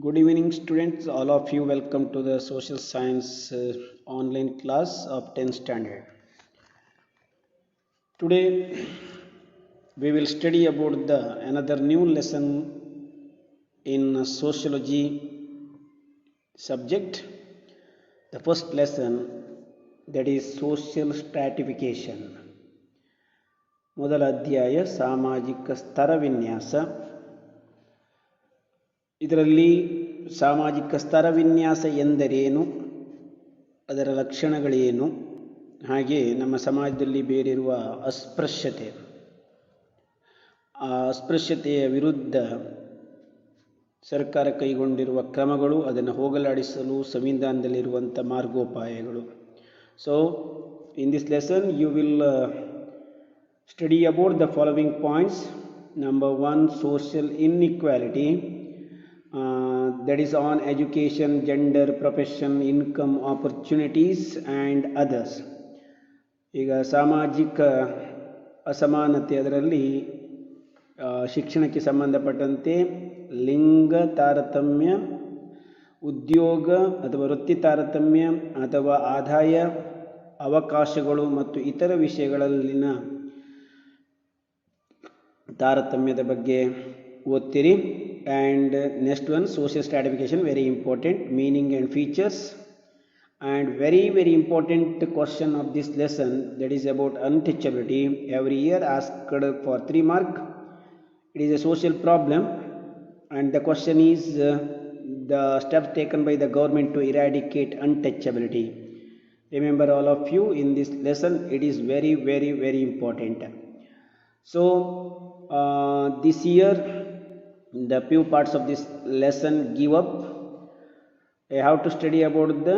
Good evening, students. All of you, welcome to the social science online class of 10th standard. Today, we will study about another new lesson in sociology subject. The first lesson, that is social stratification. ಮೊದಲ ಅಧ್ಯಾಯ ಸಾಮಾಜಿಕ ಸ್ತರ ವಿನ್ಯಾಸ. ಇದರಲ್ಲಿ ಸಾಮಾಜಿಕ ಸ್ತರ ವಿನ್ಯಾಸ ಎಂದರೇನು, ಅದರ ಲಕ್ಷಣಗಳೇನು, ಹಾಗೆ ನಮ್ಮ ಸಮಾಜದಲ್ಲಿ ಬೇರಿರುವ ಅಸ್ಪೃಶ್ಯತೆ, ಆ ಅಸ್ಪೃಶ್ಯತೆಯ ವಿರುದ್ಧ ಸರ್ಕಾರ ಕೈಗೊಂಡಿರುವ ಕ್ರಮಗಳು, ಅದನ್ನು ಹೋಗಲಾಡಿಸಲು ಸಂವಿಧಾನದಲ್ಲಿರುವಂಥ ಮಾರ್ಗೋಪಾಯಗಳು. So in this lesson you will study about the following points. Number 1, social inequality, that is on education, gender, profession, income, opportunities and others. ಈಗ ಸಾಮಾಜಿಕ ಅಸಮಾನತೆ, ಅದರಲ್ಲಿ ಶಿಕ್ಷಣಕ್ಕೆ ಸಂಬಂಧಪಟ್ಟಂತೆ ಲಿಂಗ ತಾರತಮ್ಯ, ಉದ್ಯೋಗ ಅಥವಾ ವೃತ್ತಿ ತಾರತಮ್ಯ ಅಥವಾ ಆದಾಯ, ಅವಕಾಶಗಳು ಮತ್ತು ಇತರ ವಿಷಯಗಳಲ್ಲಿನ ತಾರತಮ್ಯದ ಬಗ್ಗೆ ಓದ್ತೀರಿ. And next one, social stratification, very important, meaning and features. And very important question of this lesson, that is about untouchability. Every year asked for 3 marks. It is a social problem and the question is the steps taken by the government to eradicate untouchability. Remember all of you, in this lesson it is very important. So this year the few parts of this lesson give up. I have to study about the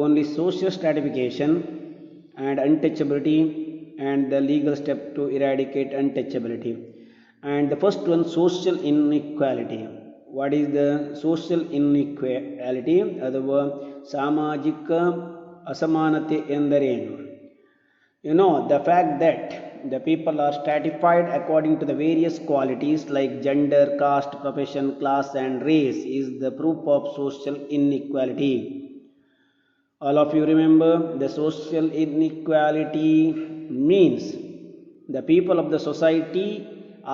only social stratification and untouchability and the legal step to eradicate untouchability. And the first one, social inequality. What is the social inequality? ಅಥವಾ ಸಾಮಾಜಿಕ ಅಸಮಾನತೆ ಎಂದರೇನು? You know, the fact that the people are stratified according to the various qualities like gender, caste, profession, class and race is the proof of social inequality. All of you remember, the social inequality means the people of the society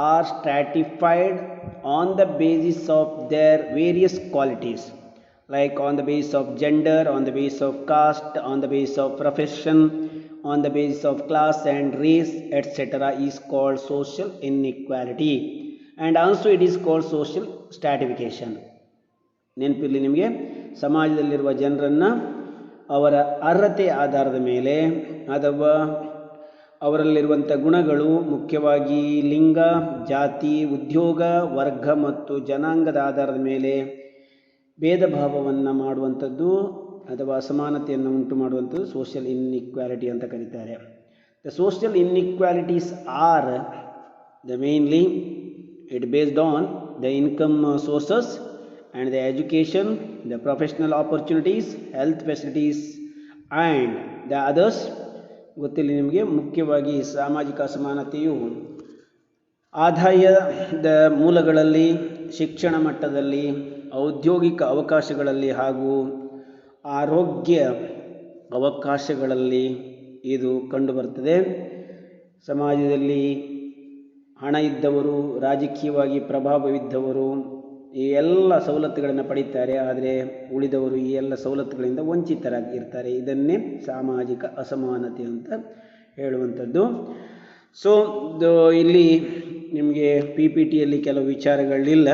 are stratified on the basis of their various qualities, like on the basis of gender, on the basis of caste, on the basis of profession, on the basis of class and race, etc. is called social inequality, and also it is called social stratification. ನೆನಪಿರಲಿ ನಿಮಗೆ, ಸಮಾಜದಲ್ಲಿರುವ ಜನರನ್ನು ಅವರ ಅರ್ಹತೆ ಆಧಾರದ ಮೇಲೆ ಅಥವಾ ಅವರಲ್ಲಿರುವಂಥ ಗುಣಗಳು, ಮುಖ್ಯವಾಗಿ ಲಿಂಗ, ಜಾತಿ, ಉದ್ಯೋಗ, ವರ್ಗ ಮತ್ತು ಜನಾಂಗದ ಆಧಾರದ ಮೇಲೆ ಭೇದ ಭಾವವನ್ನು ಮಾಡುವಂಥದ್ದು ಅಥವಾ ಅಸಮಾನತೆಯನ್ನು ಉಂಟು ಮಾಡುವಂಥದ್ದು ಸೋಷಿಯಲ್ ಇನ್ಇಕ್ವಾಲಿಟಿ ಅಂತ ಕರೀತಾರೆ. The social inequalities are the mainly it based on the income sources and the education, the professional opportunities, health facilities and the others. ಗೊತ್ತಿಲ್ಲ ನಿಮಗೆ, ಮುಖ್ಯವಾಗಿ ಸಾಮಾಜಿಕ ಅಸಮಾನತೆಯು ಆದಾಯದ ಮೂಲಗಳಲ್ಲಿ, ಶಿಕ್ಷಣ ಮಟ್ಟದಲ್ಲಿ, ಔದ್ಯೋಗಿಕ ಅವಕಾಶಗಳಲ್ಲಿ ಹಾಗೂ ಆರೋಗ್ಯ ಅವಕಾಶಗಳಲ್ಲಿ ಇದು ಕಂಡುಬರ್ತದೆ. ಸಮಾಜದಲ್ಲಿ ಹಣ ಇದ್ದವರು, ರಾಜಕೀಯವಾಗಿ ಪ್ರಭಾವವಿದ್ದವರು ಈ ಎಲ್ಲ ಸವಲತ್ತುಗಳನ್ನು ಪಡೀತಾರೆ, ಆದರೆ ಉಳಿದವರು ಈ ಎಲ್ಲ ಸವಲತ್ತುಗಳಿಂದ ವಂಚಿತರಾಗಿರ್ತಾರೆ. ಇದನ್ನೇ ಸಾಮಾಜಿಕ ಅಸಮಾನತೆ ಅಂತ ಹೇಳುವಂಥದ್ದು. ಸೊ ಇಲ್ಲಿ ನಿಮಗೆ PPTಯಲ್ಲಿ ಕೆಲವು ವಿಚಾರಗಳಿಲ್ಲ.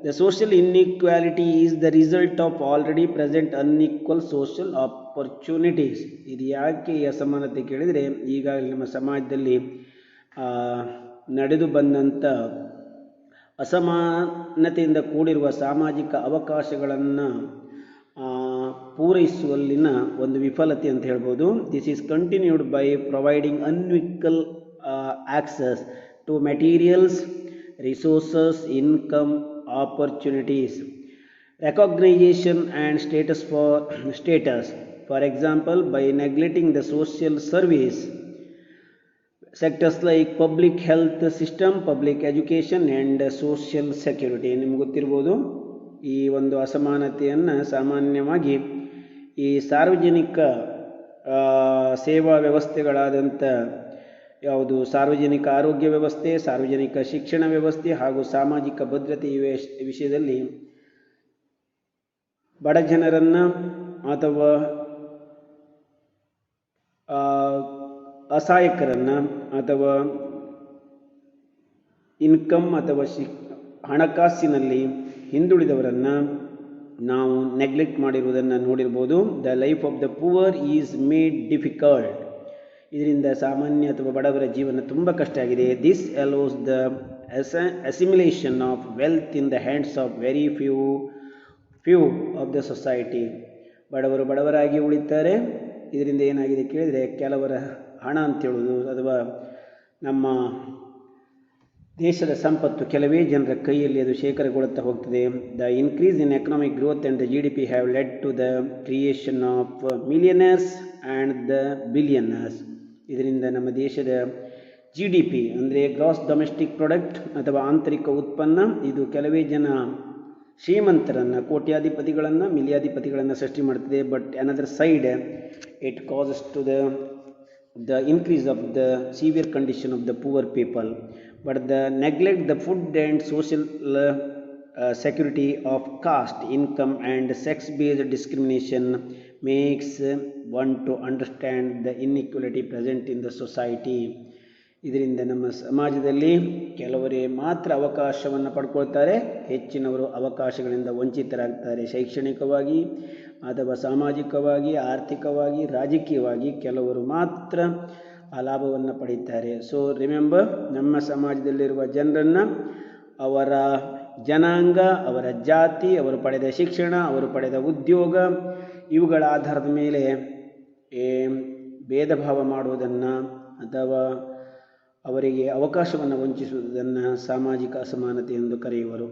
The social inequality is the result of already present unequal social opportunities. ಇದು ಯಾಕೆ ಈ ಅಸಮಾನತೆ ಕೇಳಿದರೆ, ಈಗಾಗಲೇ ನಮ್ಮ ಸಮಾಜದಲ್ಲಿ ನಡೆದು ಬಂದಂಥ ಅಸಮಾನತೆಯಿಂದ ಕೂಡಿರುವ ಸಾಮಾಜಿಕ ಅವಕಾಶಗಳನ್ನು ಪೂರೈಸುವಲ್ಲಿನ ಒಂದು ವಿಫಲತೆ ಅಂತ ಹೇಳ್ಬೋದು. This is continued by providing unequal access to materials, resources, income, opportunities, recognition and status. For example, by neglecting the social service sectors like public health system, public education and social security. ನಿಮಗೆ ಗೊತ್ತಿರ್ಬೋದು, ಈ ಒಂದು ಅಸಮಾನತೆಯನ್ನು ಸಾಮಾನ್ಯವಾಗಿ ಈ ಸಾರ್ವಜನಿಕ ಸೇವಾ ವ್ಯವಸ್ಥೆಗಳಾದಂಥ ಯಾವುದು ಸಾರ್ವಜನಿಕ ಆರೋಗ್ಯ ವ್ಯವಸ್ಥೆ, ಸಾರ್ವಜನಿಕ ಶಿಕ್ಷಣ ವ್ಯವಸ್ಥೆ ಹಾಗೂ ಸಾಮಾಜಿಕ ಭದ್ರತೆ ವಿಷಯದಲ್ಲಿ ಬಡ ಜನರನ್ನು ಅಥವಾ ಅಸಹಾಯಕರನ್ನು ಅಥವಾ ಇನ್ಕಮ್ ಅಥವಾ ಹಣಕಾಸಿನಲ್ಲಿ ಹಿಂದುಳಿದವರನ್ನು ನಾವು ನೆಗ್ಲೆಕ್ಟ್ ಮಾಡಿರುವುದನ್ನು ನೋಡಿರ್ಬೋದು. The life of the poor is made difficult. ಇದರಿಂದ ಸಾಮಾನ್ಯ ಅಥವಾ ಬಡವರ ಜೀವನ ತುಂಬ ಕಷ್ಟ ಆಗಿದೆ. This allows the assimilation of wealth in the hands of very few of the society. ಬಡವರು ಬಡವರಾಗಿ ಉಳಿತಾರೆ. ಇದರಿಂದ ಏನಾಗಿದೆ ಕೇಳಿದರೆ ಕೆಲವರ ಹಣ ಅಂತೇಳೋದು ಅಥವಾ ನಮ್ಮ ದೇಶದ ಸಂಪತ್ತು ಕೆಲವೇ ಜನರ ಕೈಯಲ್ಲಿ ಅದು ಶೇಖರಗೊಳ್ಳುತ್ತಾ ಹೋಗ್ತದೆ. The increase in economic growth and the GDP have led to the creation of millionaires and the billionaires. ಇದರಿಂದ ನಮ್ಮ ದೇಶದ GDP ಅಂದರೆ ಗ್ರಾಸ್ ಡೊಮೆಸ್ಟಿಕ್ ಪ್ರಾಡಕ್ಟ್ ಅಥವಾ ಆಂತರಿಕ ಉತ್ಪನ್ನ, ಇದು ಕೆಲವೇ ಜನ ಶ್ರೀಮಂತರನ್ನು, ಕೋಟ್ಯಾಧಿಪತಿಗಳನ್ನು, ಮಿಲಿಯಾಧಿಪತಿಗಳನ್ನು ಸೃಷ್ಟಿ ಮಾಡ್ತದೆ. But another side it causes to the increase of the severe condition of the poor people. But the neglect the food and social security of caste, income and sex-based discrimination makes one to understand the inequality present in the society. ಇದರಿಂದ ನಮ್ಮ ಸಮಾಜದಲ್ಲಿ ಕೆಲವರೇ ಮಾತ್ರ ಅವಕಾಶವನ್ನು ಪಡ್ಕೊಳ್ತಾರೆ, ಹೆಚ್ಚಿನವರು ಅವಕಾಶಗಳಿಂದ ವಂಚಿತರಾಗ್ತಾರೆ. ಶೈಕ್ಷಣಿಕವಾಗಿ ಅಥವಾ ಸಾಮಾಜಿಕವಾಗಿ, ಆರ್ಥಿಕವಾಗಿ, ರಾಜಕೀಯವಾಗಿ ಕೆಲವರು ಮಾತ್ರ ಆ ಲಾಭವನ್ನು ಪಡೀತಾರೆ. ಸೊ ರಿಮೆಂಬರ್, ನಮ್ಮ ಸಮಾಜದಲ್ಲಿರುವ ಜನರನ್ನು ಅವರ ಜನಾಂಗ, ಅವರ ಜಾತಿ, ಅವರು ಪಡೆದ ಶಿಕ್ಷಣ, ಅವರು ಪಡೆದ ಉದ್ಯೋಗ ಇವುಗಳ ಆಧಾರದ ಮೇಲೆ ಭೇದ ಭಾವ ಮಾಡುವುದನ್ನು ಅಥವಾ ಅವರಿಗೆ ಅವಕಾಶವನ್ನು ವಂಚಿಸುವುದನ್ನು ಸಾಮಾಜಿಕ ಅಸಮಾನತೆ ಎಂದು ಕರೆಯುವರು.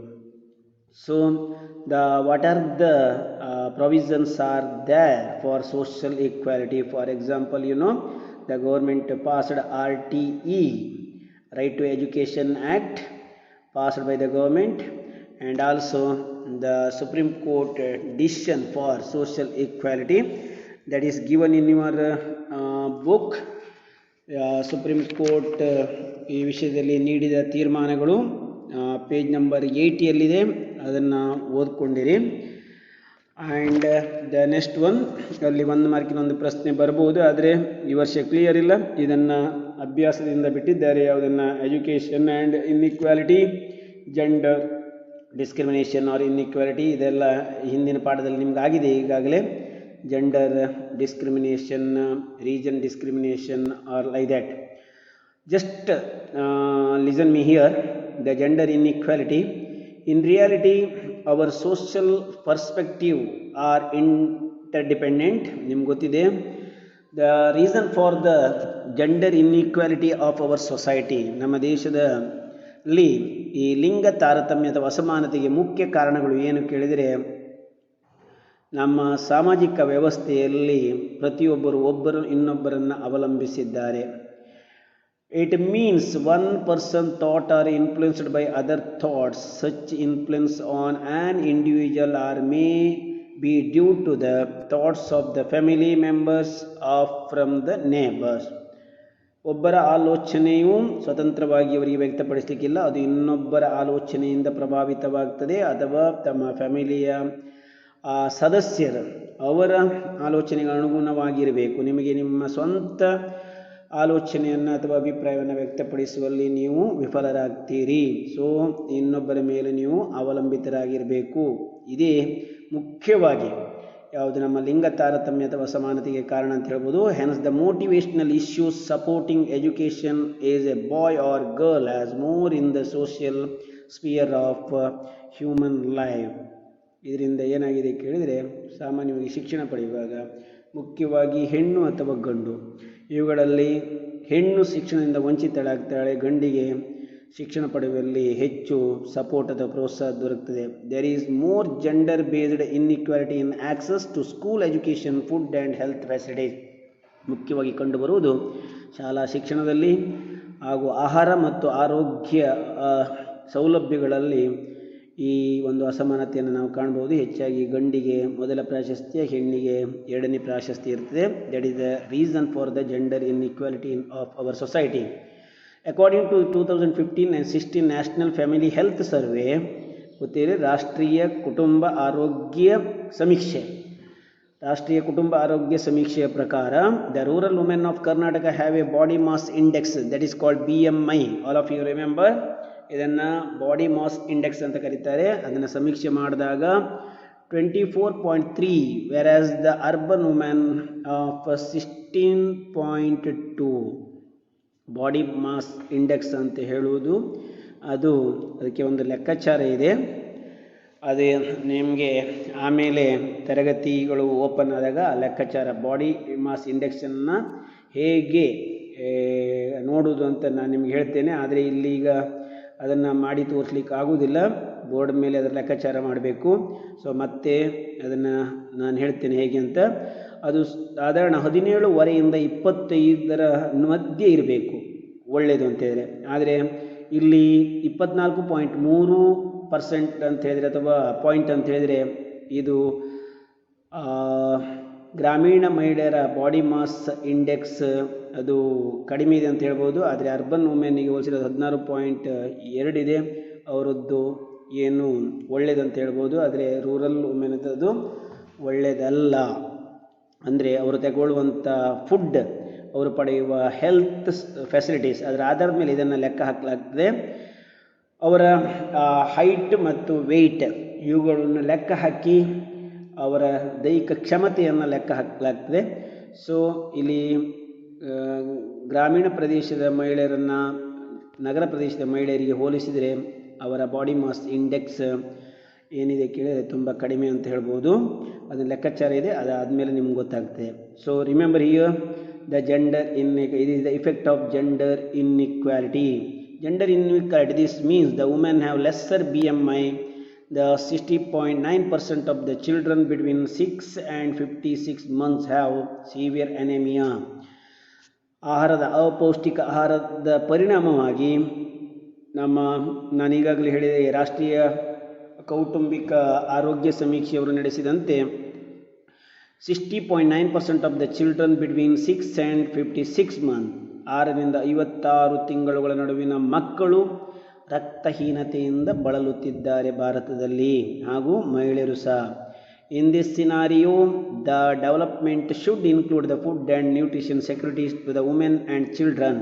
So what are the provisions are there for social equality? For example, the government passed RTE, Right to Education Act, passed by the government, and also the Supreme Court decision for social equality that is given in your book. Supreme court ಈ ವಿಷಯದಲ್ಲಿ ನೀಡಿದ ತೀರ್ಮಾನಗಳು page number 80ಯಲ್ಲಿದೆ, ಅದನ್ನು ಓದ್ಕೊಂಡಿರಿ. And the next one, ಅಲ್ಲಿ 1 ಮಾರ್ಕಿನ ಒಂದು ಪ್ರಶ್ನೆ ಬರ್ಬೋದು, ಆದರೆ ಈ ವರ್ಷ ಕ್ಲಿಯರ್ ಇಲ್ಲ, ಇದನ್ನು ಅಭ್ಯಾಸದಿಂದ ಬಿಟ್ಟಿದ್ದಾರೆ. ಯಾವುದನ್ನು? Education and inequality, gender discrimination or inequality, ಇದೆಲ್ಲ ಹಿಂದಿನ ಪಾಠದಲ್ಲಿ ನಿಮ್ಗಾಗಿದೆ ಈಗಾಗಲೇ. gender discrimination, region discrimination or like that. Just listen me here, the gender inequality. In reality, our social perspective are interdependent. ನಿಮ್ಗೆ ಗೊತ್ತಿದೆ, the reason for the gender inequality of our society, ನಮ್ಮ ದೇಶದಲ್ಲಿ ಈ ಲಿಂಗ ತಾರತಮ್ಯ ಅಥವಾ ಅಸಮಾನತೆಗೆ ಮುಖ್ಯ ಕಾರಣಗಳು ಏನು ಕೇಳಿದರೆ, ನಮ್ಮ ಸಾಮಾಜಿಕ ವ್ಯವಸ್ಥೆಯಲ್ಲಿ ಪ್ರತಿಯೊಬ್ಬರು ಇನ್ನೊಬ್ಬರನ್ನು ಅವಲಂಬಿಸಿದ್ದಾರೆ. It means one person thought are influenced by other thoughts. Such influence on on individual are may be due to the thoughts of the family members of from the neighbours. ಒಬ್ಬರ ಆಲೋಚನೆಯೂ ಸ್ವತಂತ್ರವಾಗಿ ಅವರಿಗೆ ವ್ಯಕ್ತಪಡಿಸಲಿಕ್ಕಿಲ್ಲ, ಅದು ಇನ್ನೊಬ್ಬರ ಆಲೋಚನೆಯಿಂದ ಪ್ರಭಾವಿತವಾಗ್ತದೆ, ಅಥವಾ ತಮ್ಮ ಫ್ಯಾಮಿಲಿಯ ಸದಸ್ಯರು ಅವರ ಆಲೋಚನೆಗೆ ಅನುಗುಣವಾಗಿರಬೇಕು. ನಿಮಗೆ ನಿಮ್ಮ ಸ್ವಂತ ಆಲೋಚನೆಯನ್ನು ಅಥವಾ ಅಭಿಪ್ರಾಯವನ್ನು ವ್ಯಕ್ತಪಡಿಸುವಲ್ಲಿ ನೀವು ವಿಫಲರಾಗ್ತೀರಿ. ಸೊ ಇನ್ನೊಬ್ಬರ ಮೇಲೆ ನೀವು ಅವಲಂಬಿತರಾಗಿರಬೇಕು. ಇದೇ ಮುಖ್ಯವಾಗಿ ಯಾವುದು ನಮ್ಮ ಲಿಂಗ ತಾರತಮ್ಯ ಅಥವಾ ಸಮಾನತೆಗೆ ಕಾರಣ ಅಂತ ಹೇಳ್ಬೋದು. Hence the motivational issues supporting education is a boy R girl as more in the social spear of human life. ಇದರಿಂದ ಏನಾಗಿದೆ ಕೇಳಿದರೆ, ಸಾಮಾನ್ಯವಾಗಿ ಶಿಕ್ಷಣ ಪಡೆಯುವಾಗ ಮುಖ್ಯವಾಗಿ ಹೆಣ್ಣು ಅಥವಾ ಗಂಡು, ಇವುಗಳಲ್ಲಿ ಹೆಣ್ಣು ಶಿಕ್ಷಣದಿಂದ ವಂಚಿತಳಾಗ್ತಾಳೆ, ಗಂಡಿಗೆ ಶಿಕ್ಷಣ ಪಡೆಯುವಲ್ಲಿ ಹೆಚ್ಚು ಸಪೋರ್ಟ್ ಅಥವಾ ಪ್ರೋತ್ಸಾಹ ದೊರಕುತ್ತದೆ. There is more gender based inequality in access to school education, food and health facilities. ಮುಖ್ಯವಾಗಿ ಕಂಡುಬರುವುದು ಶಾಲಾ ಶಿಕ್ಷಣದಲ್ಲಿ ಹಾಗೂ ಆಹಾರ ಮತ್ತು ಆರೋಗ್ಯ ಸೌಲಭ್ಯಗಳಲ್ಲಿ ಈ ಒಂದು ಅಸಮಾನತೆಯನ್ನು ನಾವು ಕಾಣ್ಬೋದು. ಹೆಚ್ಚಾಗಿ ಗಂಡಿಗೆ ಮೊದಲ ಪ್ರಾಶಸ್ತ್ಯ, ಹೆಣ್ಣಿಗೆ ಎರಡನೇ ಪ್ರಾಶಸ್ತ್ಯ ಇರ್ತದೆ. That is the reason for the gender inequality of our society. According to 2015 and 16 national family health survey, ಗೊತ್ತಿದೆ, ರಾಷ್ಟ್ರೀಯ ಕುಟುಂಬ ಆರೋಗ್ಯ ಸಮೀಕ್ಷೆ, ರಾಷ್ಟ್ರೀಯ ಕುಟುಂಬ ಆರೋಗ್ಯ ಸಮೀಕ್ಷೆಯ ಪ್ರಕಾರ the rural women of Karnataka have a body mass index that is called BMI. All of you remember, ಇದನ್ನು ಬಾಡಿ ಮಾಸ್ ಇಂಡೆಕ್ಸ್ ಅಂತ ಕರೀತಾರೆ. ಅದನ್ನು ಸಮೀಕ್ಷೆ ಮಾಡಿದಾಗ 24.3, versus the urban women of 16.2. Body mass index ಅಂತ ಹೇಳುವುದು ಅದಕ್ಕೆ ಒಂದು ಲೆಕ್ಕಾಚಾರ ಇದೆ. ಅದೇ ನಿಮಗೆ ಆಮೇಲೆ ತರಗತಿಗಳು ಓಪನ್ ಆದಾಗ ಆ ಲೆಕ್ಕಾಚಾರ ಬಾಡಿ ಮಾಸ್ ಇಂಡೆಕ್ಸನ್ನು ಹೇಗೆ ನೋಡುವುದು ಅಂತ ನಾನು ನಿಮ್ಗೆ ಹೇಳ್ತೇನೆ. ಆದರೆ ಇಲ್ಲೀಗ ಅದನ್ನು ಮಾಡಿ ತೋರಿಸ್ಲಿಕ್ಕೆ ಆಗೋದಿಲ್ಲ, ಬೋರ್ಡ್ ಮೇಲೆ ಅದರ ಲೆಕ್ಕಾಚಾರ ಮಾಡಬೇಕು. ಸೊ ಮತ್ತೆ ಅದನ್ನು ನಾನು ಹೇಳ್ತೇನೆ ಹೇಗೆ ಅಂತ. ಅದು ಸಾಧಾರಣ 17.5ರಿಂದ 25 ಮಧ್ಯೆ ಇರಬೇಕು, ಒಳ್ಳೆಯದು ಅಂತ ಹೇಳಿದರೆ. ಆದರೆ ಇಲ್ಲಿ 24.3% ಅಂತ ಹೇಳಿದರೆ ಅಥವಾ ಪಾಯಿಂಟ್ ಅಂತ ಹೇಳಿದರೆ ಇದು ಗ್ರಾಮೀಣ ಮಹಿಳೆಯರ ಬಾಡಿ ಮಾಸ್ ಇಂಡೆಕ್ಸ್ ಅದು ಕಡಿಮೆ ಇದೆ ಅಂತ ಹೇಳ್ಬೋದು. ಆದರೆ ಅರ್ಬನ್ ವುಮೆನ್ನಿಗೆ ಹೋಲಿಸಿದ್ರೆ 16.2 ಇದೆ, ಅವರದ್ದು ಏನು ಒಳ್ಳೆಯದಂತ ಹೇಳ್ಬೋದು. ಆದರೆ ರೂರಲ್ ವುಮೆನ್ ಅದು ಒಳ್ಳೆಯದಲ್ಲ. ಅಂದರೆ ಅವರು ತಗೊಳ್ಳುವಂಥ ಫುಡ್, ಅವರು ಪಡೆಯುವ ಹೆಲ್ತ್ ಫೆಸಿಲಿಟೀಸ್, ಅದರ ಆಧಾರದ ಮೇಲೆ ಇದನ್ನು ಲೆಕ್ಕ ಹಾಕಲಾಗ್ತದೆ. ಅವರ ಹೈಟ್ ಮತ್ತು ವೆಯ್ಟ್ ಇವುಗಳನ್ನು ಲೆಕ್ಕ ಹಾಕಿ ಅವರ ದೈಹಿಕ ಕ್ಷಮತೆಯನ್ನು ಲೆಕ್ಕ ಹಾಕಲಾಗ್ತದೆ. ಸೊ ಇಲ್ಲಿ ಗ್ರಾಮೀಣ ಪ್ರದೇಶದ ಮಹಿಳೆಯರನ್ನು ನಗರ ಪ್ರದೇಶದ ಮಹಿಳೆಯರಿಗೆ ಹೋಲಿಸಿದರೆ ಅವರ ಬಾಡಿ ಮಾಸ್ ಇಂಡೆಕ್ಸ್ ಏನಿದೆ ಕೇಳಿದರೆ ತುಂಬ ಕಡಿಮೆ ಅಂತ ಹೇಳ್ಬೋದು. ಅದನ್ನು ಲೆಕ್ಕಾಚಾರ ಇದೆ, ಅದಾದಮೇಲೆ ನಿಮ್ಗೆ ಗೊತ್ತಾಗ್ತದೆ. So remember here the gender it is the effect of gender inequality. Gender inequality, this means the women have lesser BMI. The 60.9% of the children between 6 and 56 months have severe anemia. ಅಪೌಷ್ಟಿಕ ಆಹಾರದ ಪರಿಣಾಮವಾಗಿ ನಾನೀಗಾಗಲೇ ಹೇಳಿದೆ, ರಾಷ್ಟ್ರೀಯ ಕೌಟುಂಬಿಕ ಆರೋಗ್ಯ ಸಮೀಕ್ಷೆಯವರು ನಡೆಸಿದಂತೆ 60.9% of the children between 6 and 56 months, 6ರಿಂದ 56 ತಿಂಗಳುಗಳ ನಡುವಿನ ಮಕ್ಕಳು ರಕ್ತಹೀನತೆಯಿಂದ ಬಳಲುತ್ತಿದ್ದಾರೆ ಭಾರತದಲ್ಲಿ, ಹಾಗೂ ಮಹಿಳೆಯರು ಸಹ. In this scenario the development should include the food and nutrition securities to the women and children.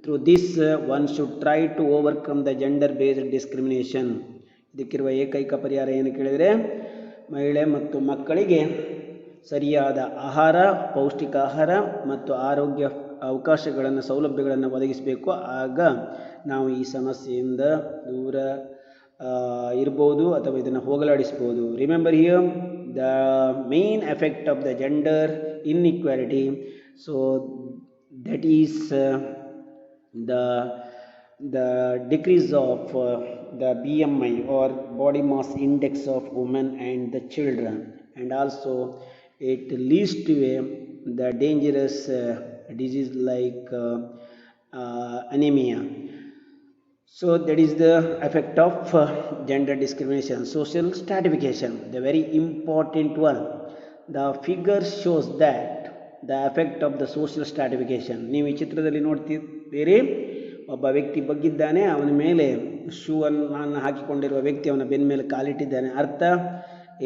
Through this one should try to overcome the gender based discrimination. ಇದಕ್ಕಿರುವ ಏಕೈಕ ಪರಿಹಾರ ಏನು ಕೇಳಿದರೆ, ಮಹಿಳೆ ಮತ್ತು ಮಕ್ಕಳಿಗೆ ಸರಿಯಾದ ಆಹಾರ, ಪೌಷ್ಟಿಕ ಆಹಾರ ಮತ್ತು ಆರೋಗ್ಯ ಅವಕಾಶಗಳನ್ನು, ಸೌಲಭ್ಯಗಳನ್ನು ಒದಗಿಸಬೇಕು. ಆಗ ನಾವು ಈ ಸಮಸ್ಯೆಯಿಂದ ದೂರ ಇರ್ಬೋದು ಅಥವಾ ಇದನ್ನು ಹೋಗಲಾಡಿಸ್ಬೋದು. Remember here the main effect of the gender inequality. So that is the decrease of the BMI or body mass index of women and the children, and also it leads to the dangerous disease like anemia. So that is the effect of gender discrimination. Social stratification, the very important one. The figure shows that the effect of the social stratification. ನೀವು ಈ ಚಿತ್ರದಲ್ಲಿ ನೋಡ್ತಿದ್ದೀರಿ, ಒಬ್ಬ ವ್ಯಕ್ತಿ ಬಗ್ಗಿದ್ದಾನೆ, ಅವನ ಮೇಲೆ ಶೂವನ್ನು ಹಾಕಿಕೊಂಡಿರುವ ವ್ಯಕ್ತಿ ಅವನ ಬೆನ್ನ ಮೇಲೆ ಕಾಲಿಟ್ಟಿದ್ದಾನೆ. ಅರ್ಥ,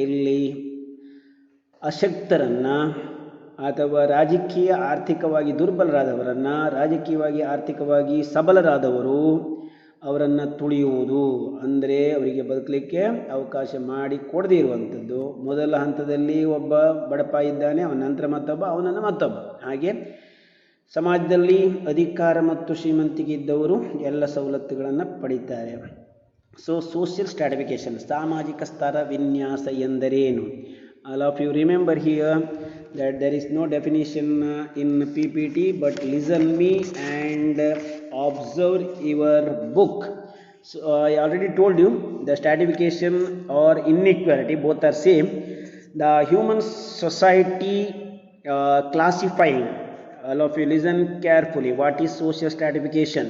ಇಲ್ಲಿ ಅಶಕ್ತರನ್ನು ಅಥವಾ ರಾಜಕೀಯ ಆರ್ಥಿಕವಾಗಿ ದುರ್ಬಲರಾದವರನ್ನು, ರಾಜಕೀಯವಾಗಿ ಆರ್ಥಿಕವಾಗಿ ಸಬಲರಾದವರು ಅವರನ್ನು ತುಳಿಯುವುದು, ಅಂದರೆ ಅವರಿಗೆ ಬದುಕಲಿಕ್ಕೆ ಅವಕಾಶ ಮಾಡಿ ಕೊಡದೇ ಇರುವಂಥದ್ದು. ಮೊದಲ ಹಂತದಲ್ಲಿ ಒಬ್ಬ ಬಡಪ ಇದ್ದಾನೆ, ಅವನ ನಂತರ ಮತ್ತೊಬ್ಬ, ಅವನನ್ನು ಮತ್ತೊಬ್ಬ. ಹಾಗೆ ಸಮಾಜದಲ್ಲಿ ಅಧಿಕಾರ ಮತ್ತು ಶ್ರೀಮಂತಿಕೆ ಇದ್ದವರು ಎಲ್ಲ ಸವಲತ್ತುಗಳನ್ನು ಪಡೀತಾರೆ. ಸೊ ಸೋಷಿಯಲ್ ಸ್ಟ್ರಾಟಿಫಿಕೇಶನ್, ಸಾಮಾಜಿಕ ಸ್ತರ ವಿನ್ಯಾಸ ಎಂದರೇನು? All of you remember here that there is no definition in PPT, but listen me and observe your book. So I already told you the stratification or inequality, both are same. The human society classified. All of you listen carefully. What is social stratification?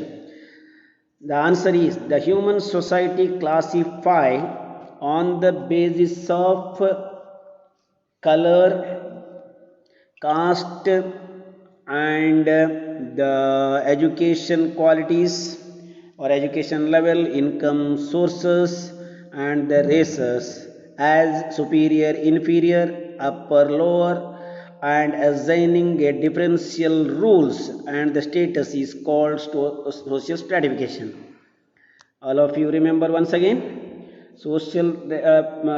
The answer is the human society classify on the basis of color, caste, and the education qualities or education level, income sources, and the races as superior, inferior, upper, lower, and assigning a differential rules and the status is called social stratification. All of you remember once again, social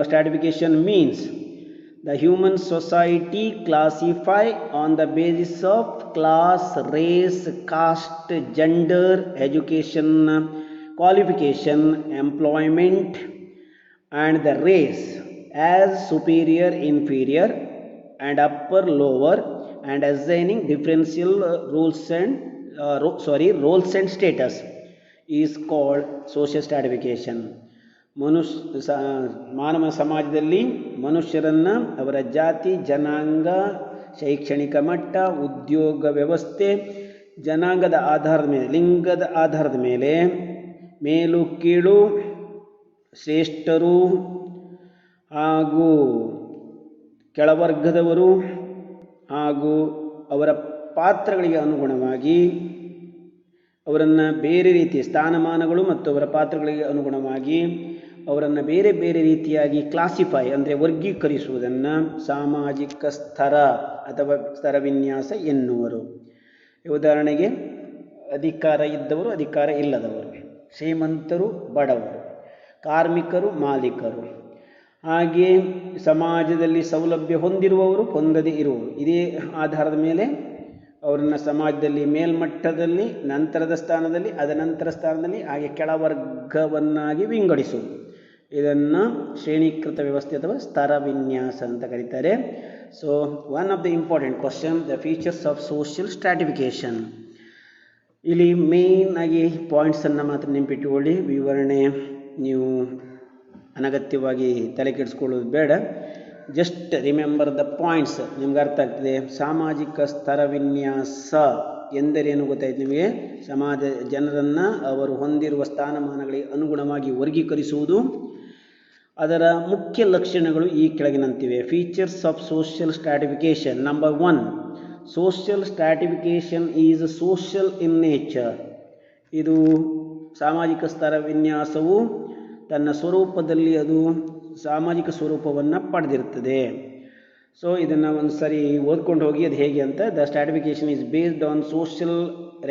stratification means the human society classify on the basis of class, race, caste, gender, education qualification, employment, and the race as superior, inferior, and upper, lower, and assigning differential roles and status is called social stratification. ಮಾನವ ಸಮಾಜದಲ್ಲಿ ಮನುಷ್ಯರನ್ನು ಅವರ ಜಾತಿ, ಜನಾಂಗ, ಶೈಕ್ಷಣಿಕ ಮಟ್ಟ, ಉದ್ಯೋಗ ವ್ಯವಸ್ಥೆ, ಜನಾಂಗದ ಆಧಾರದ ಮೇಲೆ, ಲಿಂಗದ ಆಧಾರದ ಮೇಲೆ ಮೇಲು ಕೀಳು, ಶ್ರೇಷ್ಠರು ಹಾಗೂ ಕೆಳವರ್ಗದವರು ಹಾಗೂ ಅವರ ಪಾತ್ರಗಳಿಗೆ ಅನುಗುಣವಾಗಿ ಅವರನ್ನು ಬೇರೆ ರೀತಿಯ ಸ್ಥಾನಮಾನಗಳು ಮತ್ತು ಅವರ ಪಾತ್ರಗಳಿಗೆ ಅನುಗುಣವಾಗಿ ಅವರನ್ನು ಬೇರೆ ಬೇರೆ ರೀತಿಯಾಗಿ ಕ್ಲಾಸಿಫೈ ಅಂದರೆ ವರ್ಗೀಕರಿಸುವುದನ್ನು ಸಾಮಾಜಿಕ ಸ್ತರ ಅಥವಾ ಸ್ತರ ವಿನ್ಯಾಸ ಎನ್ನುವರು. ಉದಾಹರಣೆಗೆ ಅಧಿಕಾರ ಇದ್ದವರು, ಅಧಿಕಾರ ಇಲ್ಲದವರು, ಶ್ರೀಮಂತರು, ಬಡವರು, ಕಾರ್ಮಿಕರು, ಮಾಲೀಕರು, ಹಾಗೆ ಸಮಾಜದಲ್ಲಿ ಸೌಲಭ್ಯ ಹೊಂದಿರುವವರು, ಹೊಂದದೇ ಇರುವವರು. ಇದೇ ಆಧಾರದ ಮೇಲೆ ಅವರನ್ನು ಸಮಾಜದಲ್ಲಿ ಮೇಲ್ಮಟ್ಟದಲ್ಲಿ, ನಂತರದ ಸ್ಥಾನದಲ್ಲಿ, ಅದನಂತರ ಸ್ಥಾನದಲ್ಲಿ, ಹಾಗೆ ಕೆಳವರ್ಗವನ್ನಾಗಿ ವಿಂಗಡಿಸುವುದು. ಇದನ್ನು ಶ್ರೇಣೀಕೃತ ವ್ಯವಸ್ಥೆ ಅಥವಾ ಸ್ತರ ವಿನ್ಯಾಸ ಅಂತ ಕರೀತಾರೆ. So one of the important question, the features of social stratification. ಇಲ್ಲಿ ಮೇನ್ ಆಗಿ ಪಾಯಿಂಟ್ಸನ್ನು ಮಾತ್ರ ನೆನಪಿಟ್ಟುಕೊಳ್ಳಿ. ವಿವರಣೆ ನೀವು ಅನಗತ್ಯವಾಗಿ ತಲೆ ಕೆಡಿಸ್ಕೊಳ್ಳೋದು ಬೇಡ. ಜಸ್ಟ್ ರಿಮೆಂಬರ್ ದ ಪಾಯಿಂಟ್ಸ್, ನಿಮ್ಗೆ ಅರ್ಥ ಆಗ್ತದೆ. ಸಾಮಾಜಿಕ ಸ್ತರ ವಿನ್ಯಾಸ ಎಂದರೇನು ಗೊತ್ತಾಯ್ತು ನಿಮಗೆ? ಸಮಾಜ ಜನರನ್ನು ಅವರು ಹೊಂದಿರುವ ಸ್ಥಾನಮಾನಗಳಿಗೆ ಅನುಗುಣವಾಗಿ ವರ್ಗೀಕರಿಸುವುದು. ಅದರ ಮುಖ್ಯ ಲಕ್ಷಣಗಳು ಈ ಕೆಳಗಿನಂತಿವೆ. Features of social stratification. Number 1, social stratification is social in nature. ಇದು ಸಾಮಾಜಿಕ ಸ್ತರ ವಿನ್ಯಾಸವು ತನ್ನ ಸ್ವರೂಪದಲ್ಲಿ ಅದು ಸಾಮಾಜಿಕ ಸ್ವರೂಪವನ್ನು ಪಡೆದಿರುತ್ತದೆ. ಸೊ ಇದನ್ನು ಒಂದು ಸರಿ ಓದ್ಕೊಂಡು ಹೋಗಿ ಅದು ಹೇಗೆ ಅಂತ. The stratification is based on social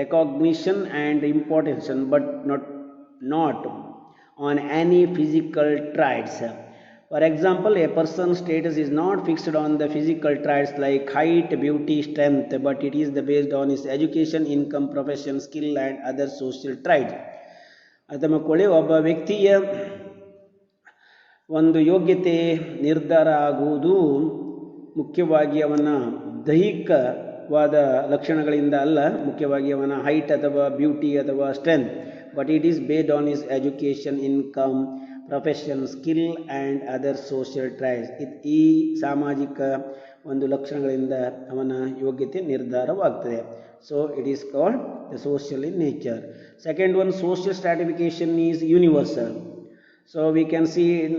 recognition and importance but not on any physical traits. For example, a person's status is not fixed on the physical traits like height, beauty, strength, but it is based on his education, income, profession, skill, and other social traits. ಅದು ಮಕ್ಕಳೇ, ಒಬ್ಬ ವ್ಯಕ್ತಿಯ ಒಂದು ಯೋಗ್ಯತೆ ನಿರ್ಧಾರ ಆಗುವುದು ಮುಖ್ಯವಾಗಿ ಅವನ ದೈಹಿಕವಾದ ಲಕ್ಷಣಗಳಿಂದ ಅಲ್ಲ, ಮುಖ್ಯವಾಗಿ ಅವನ ಹೈಟ್ ಅಥವಾ ಬ್ಯೂಟಿ ಅಥವಾ strength, but it is based on his education, income, profession, skill and other social traits. ಈ ಸಾಮಾಜಿಕ ಒಂದು ಲಕ್ಷಣಗಳಿಂದ ಅವನ ಯೋಗ್ಯತೆ ನಿರ್ಧಾರವಾಗ್ತದೆ. So it is called the social in nature. Second one, social stratification is universal. So we can see in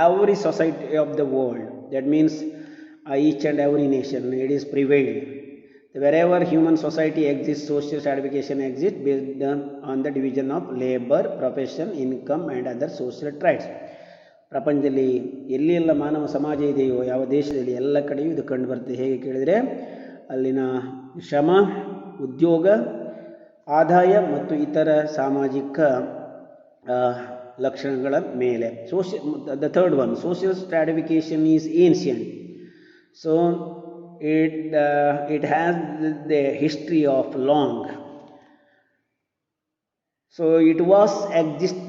every society of the world, that means each and every nation, it is prevailed. Wherever human society exists, social stratification exists based on the division of labor, profession, income and other social traits. ಪ್ರಪಂಚದಲ್ಲಿ ಎಲ್ಲಿ ಎಲ್ಲ ಮಾನವ ಸಮಾಜ ಇದೆಯೋ, ಯಾವ ದೇಶದಲ್ಲಿ, ಎಲ್ಲ ಕಡೆಯೂ ಇದು ಕಂಡು ಬರ್ತದೆ. ಹೇಗೆ ಕೇಳಿದರೆ ಅಲ್ಲಿನ ಶ್ರಮ, ಉದ್ಯೋಗ, ಆದಾಯ ಮತ್ತು ಇತರ ಸಾಮಾಜಿಕ ಲಕ್ಷಣಗಳ ಮೇಲೆ. The third one, social stratification is ancient. So it has the history of long. So it was exist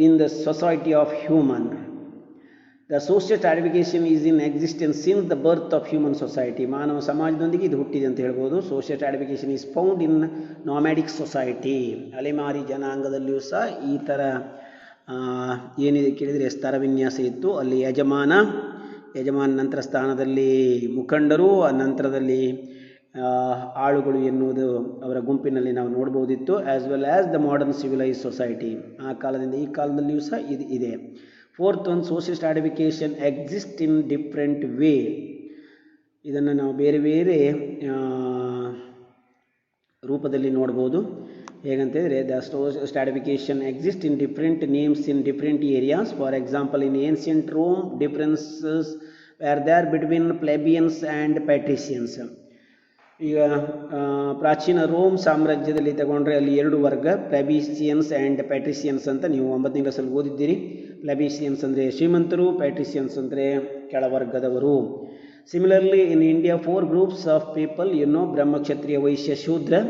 in the society of human. The social stratification is in existence since the birth of human society. ಮಾನವ ಸಮಾಜದೊಂದಿಗೆ ಇದು ಹುಟ್ಟಿದೆ ಅಂತ ಹೇಳ್ಬೋದು. Social stratification is found in nomadic society. ಅಲೆಮಾರಿ ಜನಾಂಗದಲ್ಲಿಯೂ ಸಹ ಈ ಥರ ಏನಿದೆ ಕೇಳಿದರೆ ಸ್ತರ ವಿನ್ಯಾಸ ಇತ್ತು. ಅಲ್ಲಿ ಯಜಮಾನ ನಂತರ ಸ್ಥಾನದಲ್ಲಿ ಮುಖಂಡರು, ನಂತರದಲ್ಲಿ ಆಳುಗಳು ಎನ್ನುವುದು ಅವರ ಗುಂಪಿನಲ್ಲಿ ನಾವು ನೋಡ್ಬೋದಿತ್ತು. As well as the modern civilised society. ಆ ಕಾಲದಿಂದ ಈ ಕಾಲದಲ್ಲಿಯೂ ಸಹ ಇದು ಇದೆ. Fourth one, social stratification exist in different way. ಇದನ್ನು ನಾವು ಬೇರೆ ಬೇರೆ ರೂಪದಲ್ಲಿ ನೋಡ್ಬೋದು. ಹೇಗಂತಂದರೆ the stratification exist in different names in different areas. For example, in ancient Rome differences were there between plebeians and patricians. ಈಗ ಪ್ರಾಚೀನ ರೋಮ್ ಸಾಮ್ರಾಜ್ಯದಲ್ಲಿ ತಗೊಂಡ್ರೆ ಅಲ್ಲಿ 2 ವರ್ಗ, ಪ್ಲೆಬಿಷಿಯನ್ಸ್ ಆ್ಯಂಡ್ ಪ್ಯಾಟ್ರಿಷಿಯನ್ಸ್ ಅಂತ ನೀವು 9ನೇ ಕ್ಲಾಸಲ್ಲಿ ಓದಿದ್ದೀರಿ. ಪ್ಲೆಬಿಷಿಯನ್ಸ್ ಅಂದರೆ ಶ್ರೀಮಂತರು, ಪ್ಯಾಟ್ರಿಷಿಯನ್ಸ್ ಅಂದರೆ ಕೆಳವರ್ಗದವರು. Similarly, in India, 4 groups of people, Brahma, Kshatriya, Vaishya, Shudra.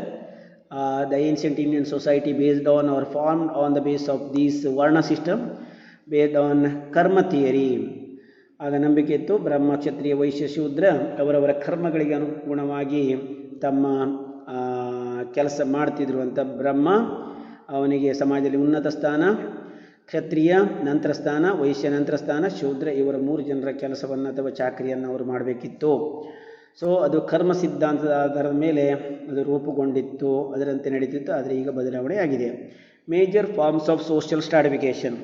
The ancient Indian society based on or formed on the base of this Varna system based on karma theory. ಆಗ ನಂಬಿಕೆ ಇತ್ತು, ಬ್ರಹ್ಮ, ಕ್ಷತ್ರಿಯ, ವೈಶ್ಯ, ಶೂದ್ರ ಅವರವರ ಕರ್ಮಗಳಿಗೆ ಅನುಗುಣವಾಗಿ ತಮ್ಮ ಕೆಲಸ ಮಾಡ್ತಿದ್ರು ಅಂತ. ಬ್ರಹ್ಮ ಅವನಿಗೆ ಸಮಾಜದಲ್ಲಿ ಉನ್ನತ ಸ್ಥಾನ, ಕ್ಷತ್ರಿಯ ನಂತರ ಸ್ಥಾನ, ವೈಶ್ಯ ನಂತರ ಸ್ಥಾನ, ಶೂದ್ರ ಇವರ 3 ಜನರ ಕೆಲಸವನ್ನು ಅಥವಾ ಚಾಕರಿಯನ್ನು ಅವರು ಮಾಡಬೇಕಿತ್ತು. ಸೊ ಅದು ಕರ್ಮ ಸಿದ್ಧಾಂತದ ಆಧಾರದ ಮೇಲೆ ಅದು ರೂಪುಗೊಂಡಿತ್ತು, ಅದರಂತೆ ನಡೀತಿತ್ತು. ಆದರೆ ಈಗ ಬದಲಾವಣೆ ಆಗಿದೆ. Major forms of social stratification.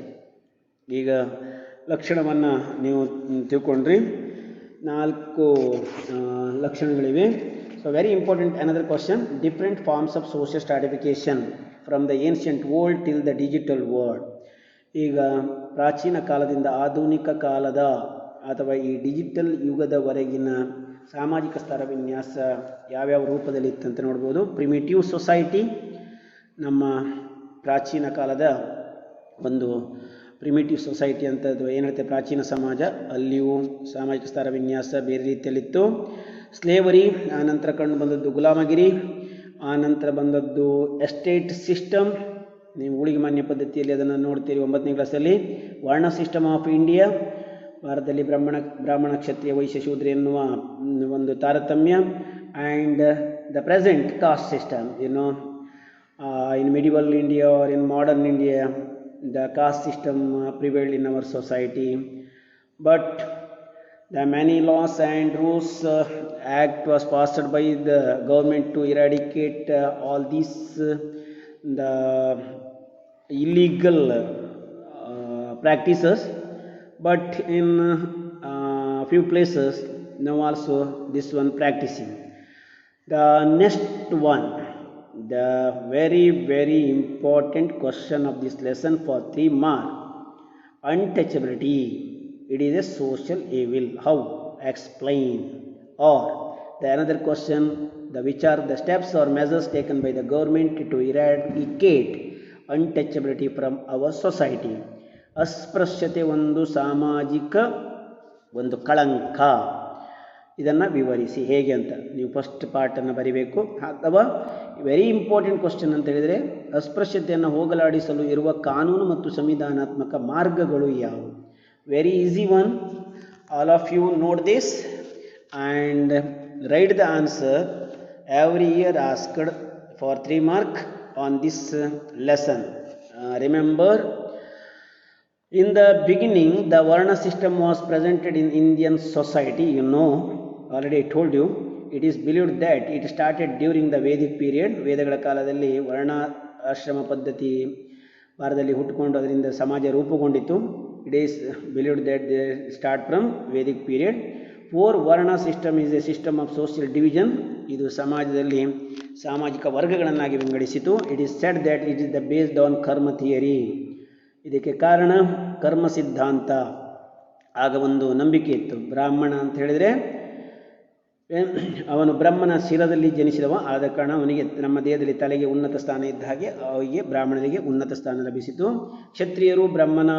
ಈಗ ಲಕ್ಷಣವನ್ನು ನೀವು ತಿಳ್ಕೊಂಡ್ರಿ. 4 ಲಕ್ಷಣಗಳಿವೆ. So very important another question, different forms of social stratification from the ancient world till the digital world. ಈಗ ಪ್ರಾಚೀನ ಕಾಲದಿಂದ ಆಧುನಿಕ ಕಾಲದ ಅಥವಾ ಈ ಡಿಜಿಟಲ್ ಯುಗದವರೆಗಿನ ಸಾಮಾಜಿಕ ಸ್ತರ ವಿನ್ಯಾಸ ಯಾವ್ಯಾವ ರೂಪದಲ್ಲಿ ಇತ್ತಂತ ನೋಡ್ಬೋದು. ಪ್ರಿಮಿಟಿವ್ ಸೊಸೈಟಿ, ನಮ್ಮ ಪ್ರಾಚೀನ ಕಾಲದ ಒಂದು ಪ್ರಿಮಿಟಿವ್ ಸೊಸೈಟಿ ಅಂತ ಏನು ಹೇಳುತ್ತೆ, ಪ್ರಾಚೀನ ಸಮಾಜ, ಅಲ್ಲಿಯೂ ಸಾಮಾಜಿಕ ಸ್ತರ ವಿನ್ಯಾಸ ಬೇರೆ ರೀತಿಯಲ್ಲಿತ್ತು. ಸ್ಲೇವರಿ, ಆನಂತರ ಕಂಡು ಬಂದದ್ದು ಗುಲಾಮಗಿರಿ, ಆನಂತರ ಬಂದದ್ದು ಎಸ್ಟೇಟ್ ಸಿಸ್ಟಮ್. ನೀವು ಊಳಿಗಮಾನ್ಯ ಪದ್ಧತಿಯಲ್ಲಿ ಅದನ್ನು ನೋಡ್ತೀರಿ 9ನೇ ಕ್ಲಾಸಲ್ಲಿ. ವರ್ಣ ಸಿಸ್ಟಮ್ ಆಫ್ ಇಂಡಿಯಾ, ಭಾರತದಲ್ಲಿ ಬ್ರಾಹ್ಮಣ, ಕ್ಷತ್ರಿಯ, ವೈಶ್ಯ, ಶೂದ್ರ ಎನ್ನುವ ಒಂದು ತಾರತಮ್ಯ. And the present caste system, in medieval India or in modern India the caste system prevailed in our society, but the many laws and rules act was passed by the government to eradicate all these the illegal practices, but in few places now also this one practicing. The next one, the very important question of this lesson for 3 marks, untouchability. It is a social evil. How? Explain. Or the another question, which are the steps or measures taken by the government to eradicate untouchability from our society. ಅಸ್ಪೃಶ್ಯತೆ ಒಂದು ಸಾಮಾಜಿಕ ಒಂದು ಕಳಂಕ. ಇದನ್ನು ವಿವರಿಸಿ ಹೇಗೆ ಅಂತ ನೀವು ಫಸ್ಟ್ ಪಾರ್ಟನ್ನು ಬರಿಬೇಕು. ಅಥವಾ ವೆರಿ ಇಂಪಾರ್ಟೆಂಟ್ ಕ್ವಶನ್ ಅಂತ ಹೇಳಿದರೆ, ಅಸ್ಪೃಶ್ಯತೆಯನ್ನು ಹೋಗಲಾಡಿಸಲು ಇರುವ ಕಾನೂನು ಮತ್ತು ಸಂವಿಧಾನಾತ್ಮಕ ಮಾರ್ಗಗಳು ಯಾವುವು? Very easy one. All of you note this and write the answer. Every year asked for 3 marks on this lesson. Remember, in the beginning the Varna system was presented in Indian society. Already I told you, it is believed that it started during the Vedic period. ವೇದಗಳ ಕಾಲದಲ್ಲಿ ವರ್ಣ ಆಶ್ರಮ ಪದ್ಧತಿ ಭಾರತದಲ್ಲಿ ಹುಟ್ಟುಕೊಂಡು ಅದರಿಂದ ಸಮಾಜ ರೂಪುಗೊಂಡಿತು. It is believed that they start from Vedic period. 4 Varna system is a system of social division. ಇದು ಸಮಾಜದಲ್ಲಿ ಸಾಮಾಜಿಕ ವರ್ಗಗಳನ್ನಾಗಿ ವಿಂಗಡಿಸಿತು. It is said that it is based on karma theory. ಇದಕ್ಕೆ ಕಾರಣ ಕರ್ಮ ಸಿದ್ಧಾಂತ. ಆಗ ಒಂದು ನಂಬಿಕೆ ಇತ್ತು, ಬ್ರಾಹ್ಮಣ ಅಂತ ಹೇಳಿದರೆ ಅವನು ಬ್ರಹ್ಮನ ಶಿರದಲ್ಲಿ ಜನಿಸಿದವ, ಆದ ಕಾರಣ ಅವನಿಗೆ ನಮ್ಮ ದೇಹದಲ್ಲಿ ತಲೆಗೆ ಉನ್ನತ ಸ್ಥಾನ ಇದ್ದ ಹಾಗೆ ಅವರಿಗೆ ಬ್ರಾಹ್ಮಣರಿಗೆ ಉನ್ನತ ಸ್ಥಾನ ಲಭಿಸಿತು. ಕ್ಷತ್ರಿಯರು ಬ್ರಹ್ಮನ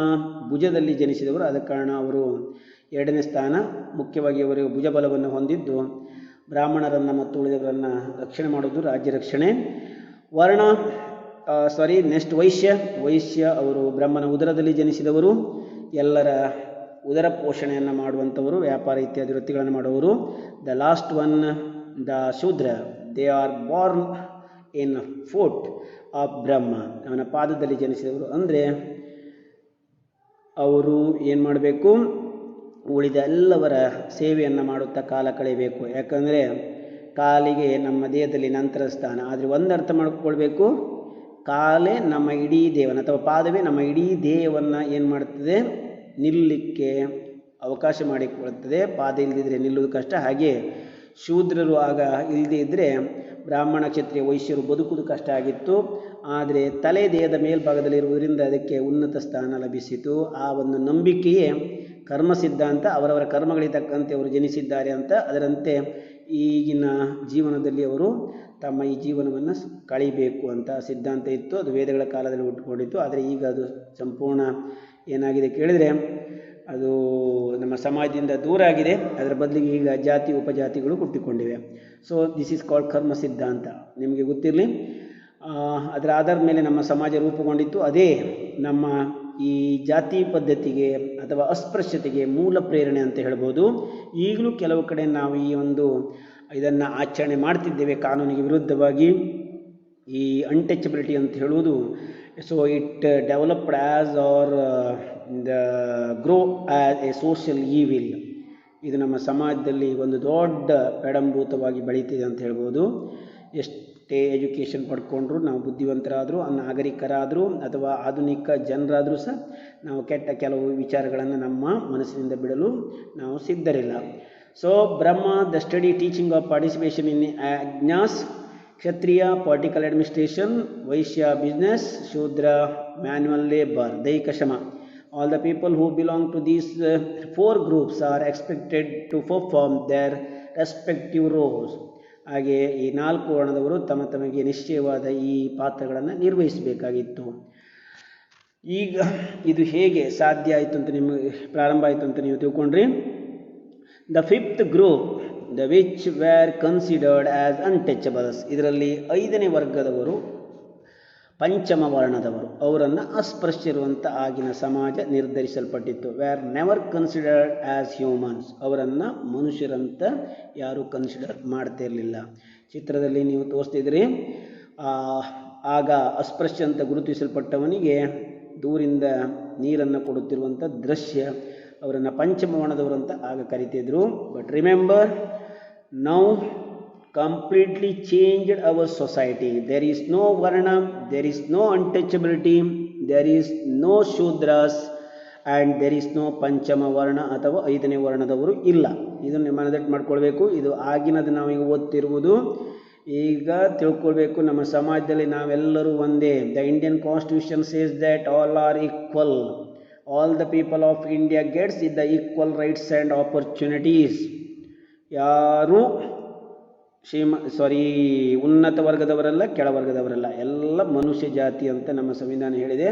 ಭುಜದಲ್ಲಿ ಜನಿಸಿದವರು, ಆದ ಕಾರಣ ಅವರು 2ನೇ ಸ್ಥಾನ. ಮುಖ್ಯವಾಗಿ ಅವರು ಭುಜಬಲವನ್ನು ಹೊಂದಿದ್ದು ಬ್ರಾಹ್ಮಣರನ್ನು ಮತ್ತು ಉಳಿದವರನ್ನು ರಕ್ಷಣೆ ಮಾಡೋದು, ರಾಜ್ಯ ರಕ್ಷಣೆ. ನೆಕ್ಸ್ಟ್ ವೈಶ್ಯ ಅವರು ಬ್ರಹ್ಮನ ಉದರದಲ್ಲಿ ಜನಿಸಿದವರು, ಎಲ್ಲರ ಉದರ ಪೋಷಣೆಯನ್ನು ಮಾಡುವಂಥವರು, ವ್ಯಾಪಾರ ಇತ್ಯಾದಿ ವೃತ್ತಿಗಳನ್ನು ಮಾಡುವವರು. The last one, the Shudra, they are born in foot of Brahma, ಅವನ ಪಾದದಲ್ಲಿ ಜನಿಸಿದವರು. ಅಂದರೆ ಅವರು ಏನು ಮಾಡಬೇಕು, ಉಳಿದ ಎಲ್ಲವರ ಸೇವೆಯನ್ನು ಮಾಡುತ್ತಾ ಕಾಲ ಕಳೆಯಬೇಕು. ಯಾಕಂದರೆ ಕಾಲಿಗೆ ನಮ್ಮ ದೇಹದಲ್ಲಿ ನಂತರ ಸ್ಥಾನ. ಆದರೆ ಒಂದು ಅರ್ಥ ಮಾಡ್ಕೊಳ್ಬೇಕು, ಕಾಲೇ ನಮ್ಮ ಇಡೀ ದೇಹವನ್ನು ಅಥವಾ ಪಾದವೇ ನಮ್ಮ ಇಡೀ ದೇಹವನ್ನು ಏನು ಮಾಡ್ತದೆ, ನಿಲ್ಲಲಿಕ್ಕೆ ಅವಕಾಶ ಮಾಡಿಕೊಳ್ತದೆ. ಪಾದ ಇಲ್ಲದಿದ್ದರೆ ನಿಲ್ಲುವುದು ಕಷ್ಟ. ಹಾಗೆ ಶೂದ್ರರು ಆಗ ಇಲ್ಲದೇ ಇದ್ದರೆ ಬ್ರಾಹ್ಮಣ, ಕ್ಷತ್ರಿಯ, ವೈಶ್ಯರು ಬದುಕುವುದು ಕಷ್ಟ ಆಗಿತ್ತು. ಆದರೆ ತಲೆ ದೇಹದ ಮೇಲ್ಭಾಗದಲ್ಲಿರುವುದರಿಂದ ಅದಕ್ಕೆ ಉನ್ನತ ಸ್ಥಾನ ಲಭಿಸಿತು. ಆ ಒಂದು ನಂಬಿಕೆಯೇ ಕರ್ಮ ಸಿದ್ಧಾಂತ. ಅವರವರ ಕರ್ಮಗಳಿಗೆ ತಕ್ಕಂತೆ ಅವರು ಜನಿಸಿದ್ದಾರೆ ಅಂತ. ಅದರಂತೆ ಈಗಿನ ಜೀವನದಲ್ಲಿ ಅವರು ತಮ್ಮ ಈ ಜೀವನವನ್ನು ಕಳಿಬೇಕು ಅಂತ ಸಿದ್ಧಾಂತ ಇತ್ತು. ಅದು ವೇದಗಳ ಕಾಲದಲ್ಲಿ ಹುಟ್ಟುಕೊಂಡಿತ್ತು. ಆದರೆ ಈಗ ಅದು ಸಂಪೂರ್ಣ ಏನಾಗಿದೆ ಕೇಳಿದರೆ ಅದು ನಮ್ಮ ಸಮಾಜದಿಂದ ದೂರ ಆಗಿದೆ. ಅದರ ಬದಲಿಗೆ ಈಗ ಜಾತಿ ಉಪಜಾತಿಗಳು ಹುಟ್ಟಿಕೊಂಡಿವೆ. ಸೊ ದಿಸ್ ಈಸ್ ಕಾಲ್ಡ್ ಕರ್ಮ ಸಿದ್ಧಾಂತ. ನಿಮಗೆ ಗೊತ್ತಿರಲಿ, ಅದರ ಆಧಾರದ ಮೇಲೆ ನಮ್ಮ ಸಮಾಜ ರೂಪುಗೊಂಡಿತ್ತು. ಅದೇ ನಮ್ಮ ಈ ಜಾತಿ ಪದ್ಧತಿಗೆ ಅಥವಾ ಅಸ್ಪೃಶ್ಯತೆಗೆ ಮೂಲ ಪ್ರೇರಣೆ ಅಂತ ಹೇಳ್ಬೋದು. ಈಗಲೂ ಕೆಲವು ಕಡೆ ನಾವು ಈ ಇದನ್ನು ಆಚರಣೆ ಮಾಡ್ತಿದ್ದೇವೆ ಕಾನೂನಿಗೆ ವಿರುದ್ಧವಾಗಿ. ಈ ಅನ್ಟಚಬಿಲಿಟಿ ಅಂತ ಹೇಳುವುದು, so it developed as are the grow as A social evil. ಇದು ನಮ್ಮ ಸಮಾಜದಲ್ಲಿ ಒಂದು ದೊಡ್ಡ ಪೆಡಂಭೂತವಾಗಿ ಬೆಳೀತಿದೆ ಅಂತ ಹೇಳ್ಬೋದು. ಎಷ್ಟೇ ಎಜುಕೇಷನ್ ಪಡ್ಕೊಂಡ್ರು, ನಾವು ಬುದ್ಧಿವಂತರಾದರೂ, ನಾಗರಿಕರಾದರೂ ಅಥವಾ ಆಧುನಿಕ ಜನರಾದರೂ ಸಹ ನಾವು ಕೆಟ್ಟ ಕೆಲವು ವಿಚಾರಗಳನ್ನು ನಮ್ಮ ಮನಸ್ಸಿನಿಂದ ಬಿಡಲು ನಾವು ಸಿದ್ಧರಿಲ್ಲ. So Brahma, the study teaching of participation in ಅಜ್ಞಾಸ್, Kshatriya political administration, Vaishya business, Shudra manual labour, ದೈಹಿಕ ಶ್ರಮ. All the people who belong to these 4 groups are expected to perform their respective roles. ಹಾಗೆ ಈ 4 ವರ್ಣದವರು ತಮಗೆ ನಿಶ್ಚಯವಾದ ಈ ಪಾತ್ರಗಳನ್ನು ನಿರ್ವಹಿಸಬೇಕಾಗಿತ್ತು. ಈಗ ಇದು ಹೇಗೆ ಸಾಧ್ಯ ಆಯಿತು ಅಂತ ನಿಮಗೆ ಪ್ರಾರಂಭ ಆಯಿತು ಅಂತ ನೀವು ತಿಳ್ಕೊಂಡ್ರಿ. The 5th group, the which were considered as untouchables. ಇದರಲ್ಲಿ 5ನೇ ವರ್ಗದವರು ಪಂಚಮ ವರ್ಣದವರು, ಅವರನ್ನು ಅಸ್ಪೃಶ್ಯರುವಂಥ ಆಗಿನ ಸಮಾಜ ನಿರ್ಧರಿಸಲ್ಪಟ್ಟಿತ್ತು. Were never considered as humans. ಅವರನ್ನು ಮನುಷ್ಯರಂತ ಯಾರೂ ಕನ್ಸಿಡರ್ ಮಾಡ್ತಿರಲಿಲ್ಲ. ಚಿತ್ರದಲ್ಲಿ ನೀವು ತೋರಿಸ್ತಿದ್ರಿ, ಆಗ ಅಸ್ಪೃಶ್ಯ ಅಂತ ಗುರುತಿಸಲ್ಪಟ್ಟವನಿಗೆ ದೂರಿಂದ ನೀರನ್ನು ಕೊಡುತ್ತಿರುವಂಥ ದೃಶ್ಯ. ಅವರನ್ನು ಪಂಚಮ ವರ್ಣದವರಂತ ಆಗ ಕರಿತಿದ್ರು. But remember, now completely changed our society. There is no varna, there is no untouchability, there is no shudras and there is no panchama varna ಅಥವಾ 5ನೇ ವರ್ಣದವರು ಇಲ್ಲ. ಇದನ್ನು ಮನದಟ್ಟು ಮಾಡ್ಕೊಳ್ಬೇಕು. ಇದು ಆಗಿನದು ನಾವೀಗ ಓದ್ತಿರುವುದು. ಈಗ ತಿಳ್ಕೊಳ್ಬೇಕು, ನಮ್ಮ ಸಮಾಜದಲ್ಲಿ ನಾವೆಲ್ಲರೂ ಒಂದೇ. The Indian constitution says that all are equal. All the people of India gets the equal rights and opportunities. ಯಾರೂ ಉನ್ನತ ವರ್ಗದವರಲ್ಲ, ಕೆಳವರ್ಗದವರಲ್ಲ, ಎಲ್ಲ ಮನುಷ್ಯ ಜಾತಿ ಅಂತ ನಮ್ಮ ಸಂವಿಧಾನ ಹೇಳಿದೆ.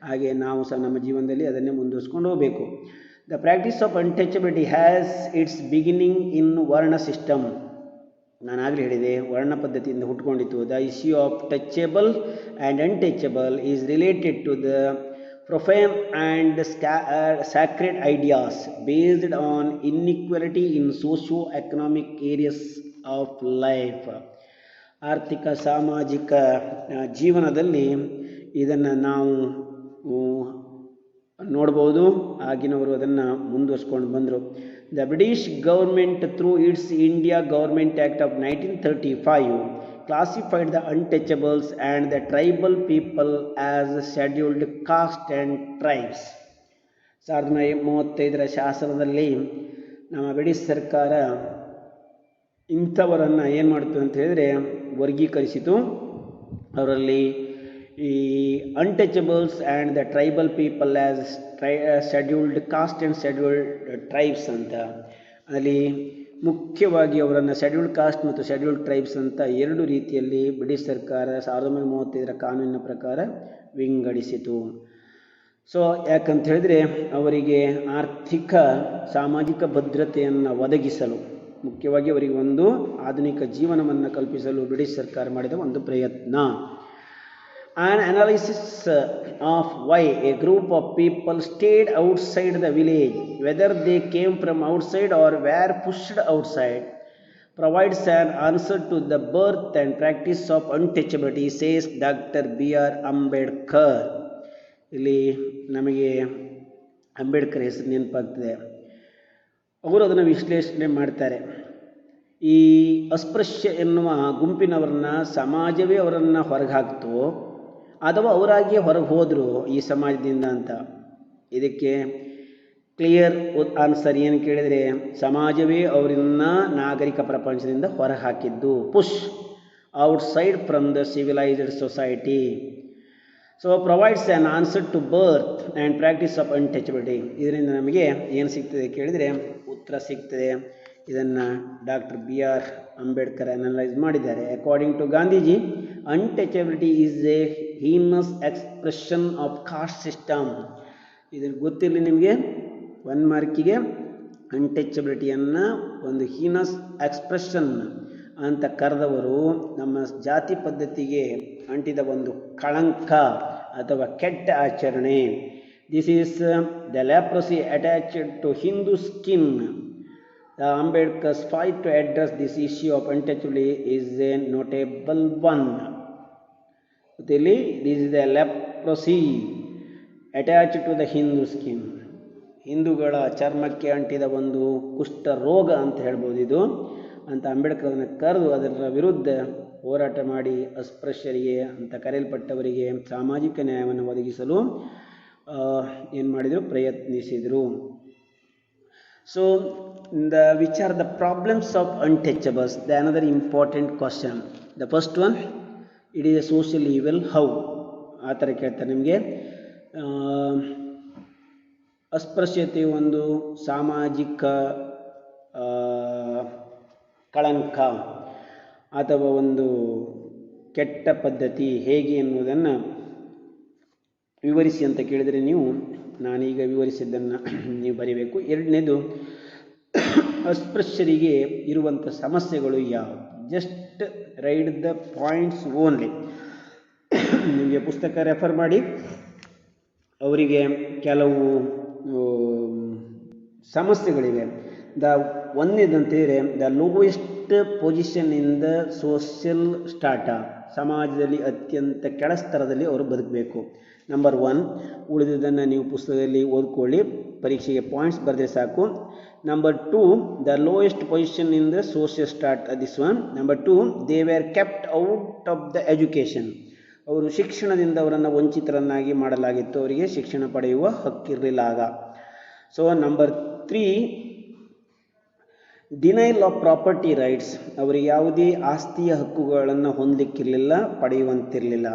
ಹಾಗೆ ನಾವು ಸಹ ನಮ್ಮ ಜೀವನದಲ್ಲಿ ಅದನ್ನೇ ಮುಂದುವರಿಸ್ಕೊಂಡು ಹೋಗಬೇಕು. The practice of untouchability has its beginning in varna system. ನಾನು ಆಗಲೇ ಹೇಳಿದೆ, ವರ್ಣ ಪದ್ಧತಿಯಿಂದ ಹುಟ್ಟುಕೊಂಡಿತ್ತು. The issue of touchable and untouchable is related to the profane and sacred ideas based on inequality in socio-economic areas of life. ಆರ್ಥಿಕ ಸಾಮಾಜಿಕ ಜೀವನದಲ್ಲಿ ಇದನ್ನು ನಾವು ನೋಡ್ಬೋದು. ಆಗಿನವರು ಅದನ್ನು ಮುಂದುವರಿಸ್ಕೊಂಡು ಬಂದರು. The British government through it's India government act of 1935 classified the untouchables and the tribal people as scheduled caste and tribes. 1935 ಶಾಸನದಲ್ಲಿ ನಮ್ಮ ಬ್ರಿಟಿಷ್ ಸರ್ಕಾರ ಇಂಥವರನ್ನು ಏನು ಮಾಡ್ತು ಅಂತ ಹೇಳಿದರೆ ವರ್ಗೀಕರಿಸಿತು. ಅವರಲ್ಲಿ ಈ untouchables and the tribal people as scheduled caste and scheduled tribes ಅಂತ. ಅಲ್ಲಿ ಮುಖ್ಯವಾಗಿ ಅವರನ್ನು ಶೆಡ್ಯೂಲ್ಡ್ ಕಾಸ್ಟ್ ಮತ್ತು ಶೆಡ್ಯೂಲ್ಡ್ ಟ್ರೈಬ್ಸ್ ಅಂತ 2 ರೀತಿಯಲ್ಲಿ ಬ್ರಿಟಿಷ್ ಸರ್ಕಾರ 1935 ಕಾನೂನಿನ ಪ್ರಕಾರ ವಿಂಗಡಿಸಿತು. ಸೊ ಯಾಕಂತ ಹೇಳಿದ್ರೆ ಅವರಿಗೆ ಆರ್ಥಿಕ ಸಾಮಾಜಿಕ ಭದ್ರತೆಯನ್ನು ಒದಗಿಸಲು, ಮುಖ್ಯವಾಗಿ ಅವರಿಗೆ ಒಂದು ಆಧುನಿಕ ಜೀವನವನ್ನು ಕಲ್ಪಿಸಲು ಬ್ರಿಟಿಷ್ ಸರ್ಕಾರ ಮಾಡಿದ ಒಂದು ಪ್ರಯತ್ನ. An analysis of why a group of people stayed outside the village, whether they came from outside or were pushed outside, provides an answer to the birth and practice of untouchability, says Dr. B.R. Ambedkar. ಇಲ್ಲಿ ನಮಗೆ ಅಂಬೇಡ್ಕರ್ ಹೆಸರು ನೆನಪಾಗ್ತದೆ. ಅವರು ಅದನ್ನು ವಿಶ್ಲೇಷಣೆ ಮಾಡ್ತಾರೆ. ಈ ಅಸ್ಪೃಶ್ಯ ಎನ್ನುವ ಗುಂಪಿನವರನ್ನ ಸಮಾಜವೇ ಅವರನ್ನು ಹೊರಗೆ ಹಾಕ್ತೋ ಅಥವಾ ಅವರಾಗಿಯೇ ಹೊರಗೆ ಹೋದರು ಈ ಸಮಾಜದಿಂದ ಅಂತ. ಇದಕ್ಕೆ ಕ್ಲಿಯರ್ ಆನ್ಸರ್ ಏನು ಕೇಳಿದರೆ, ಸಮಾಜವೇ ಅವರನ್ನ ನಾಗರಿಕ ಪ್ರಪಂಚದಿಂದ ಹೊರಗೆ ಹಾಕಿದ್ದು, push outside from the civilised society. So provides an answer to birth and practice of untouchability. ಇದರಿಂದ ನಮಗೆ ಏನು ಸಿಗ್ತದೆ ಕೇಳಿದರೆ ಉತ್ತರ ಸಿಗ್ತದೆ. ಇದನ್ನು ಡಾಕ್ಟರ್ BR ಅಂಬೇಡ್ಕರ್ ಅನಲೈಸ್ ಮಾಡಿದ್ದಾರೆ. According to Gandhiji, untouchability is a heinous expression of caste system. ಇದನ್ನು ಗೊತ್ತಿರಲಿ ನಿಮಗೆ, 1 ಮಾರ್ಕಿಗೆ. ಅನ್ಟಚಬಿಲಿಟಿಯನ್ನು ಒಂದು ಹೀನಸ್ ಎಕ್ಸ್ಪ್ರೆಷನ್ ಅಂತ ಕರೆದವರು ನಮ್ಮ ಜಾತಿ ಪದ್ಧತಿಗೆ ಅಂಟಿದ ಒಂದು ಕಳಂಕ ಅಥವಾ ಕೆಟ್ಟ ಆಚರಣೆ. This is the leprosy attached to Hindu skin. Ambedkar's fight to address this issue of untouchability is a notable one. This is the leprosy attached to the Hindu skin. ಹಿಂದೂಗಳ ಚರ್ಮಕ್ಕೆ ಅಂಟಿದ ಒಂದು ಕುಷ್ಠ ರೋಗ ಅಂತ ಹೇಳ್ಬೋದು ಇದು ಅಂತ ಅಂಬೇಡ್ಕರ್ನ ಕರೆದು ಅದರ ವಿರುದ್ಧ ಹೋರಾಟ ಮಾಡಿ ಅಸ್ಪೃಶ್ಯರಿಗೆ ಅಂತ ಕರೆಯಲ್ಪಟ್ಟವರಿಗೆ ಸಾಮಾಜಿಕ ನ್ಯಾಯವನ್ನು ಒದಗಿಸಲು ಏನು ಮಾಡಿದರು, ಪ್ರಯತ್ನಿಸಿದರು. So which are the problems of untouchables? The another important question. The first one, it is a social evil. How? ಆ ಥರ ಕೇಳ್ತಾರೆ ನಿಮಗೆ. ಅಸ್ಪೃಶ್ಯತೆ ಒಂದು ಸಾಮಾಜಿಕ ಕಳಂಕ ಅಥವಾ ಒಂದು ಕೆಟ್ಟ ಪದ್ಧತಿ ಹೇಗೆ ಎನ್ನುವುದನ್ನು ವಿವರಿಸಿ ಅಂತ ಕೇಳಿದರೆ ನೀವು ನಾನೀಗ ವಿವರಿಸಿದ್ದನ್ನು ನೀವು ಬರೀಬೇಕು. ಎರಡನೇದು, ಅಸ್ಪೃಶ್ಯರಿಗೆ ಇರುವಂಥ ಸಮಸ್ಯೆಗಳು ಯಾವುವು? Just read the points only. ನಿಮಗೆ ಪುಸ್ತಕ ರೆಫರ್ ಮಾಡಿ ಅವರಿಗೆ ಕೆಲವು ಸಮಸ್ಯೆಗಳಿವೆ. ಒಂದೇದಂತೇಳಿದರೆ the lowest position in the social strata. ಸಮಾಜದಲ್ಲಿ ಅತ್ಯಂತ ಕೆಳಸ್ತರದಲ್ಲಿ ಅವರು ಬದುಕಬೇಕು. ನಂಬರ್ 1. ಉಳಿದುದನ್ನು ನೀವು ಪುಸ್ತಕದಲ್ಲಿ ಓದ್ಕೊಳ್ಳಿ, ಪರೀಕ್ಷೆಗೆ ಪಾಯಿಂಟ್ಸ್ ಬರೆದ್ರೆ ಸಾಕು. Number 2, the lowest position in the social strata, this one. Number 2, they were kept out of the education. ಅವರು ಶಿಕ್ಷಣದಿಂದ ಅವರನ್ನು ವಂಚಿತರನ್ನಾಗಿ ಮಾಡಲಾಗಿತ್ತು, ಅವರಿಗೆ ಶಿಕ್ಷಣ ಪಡೆಯುವ ಹಕ್ಕಿರಲಿಲ್ಲ ಆಗ. So number 3, denial of property rights. ಅವರಿಗೆ ಯಾವುದೇ ಆಸ್ತಿಯ ಹಕ್ಕುಗಳನ್ನು ಹೊಂದಲಿಕ್ಕಿರಲಿಲ್ಲ, ಪಡೆಯುವಂತಿರಲಿಲ್ಲ.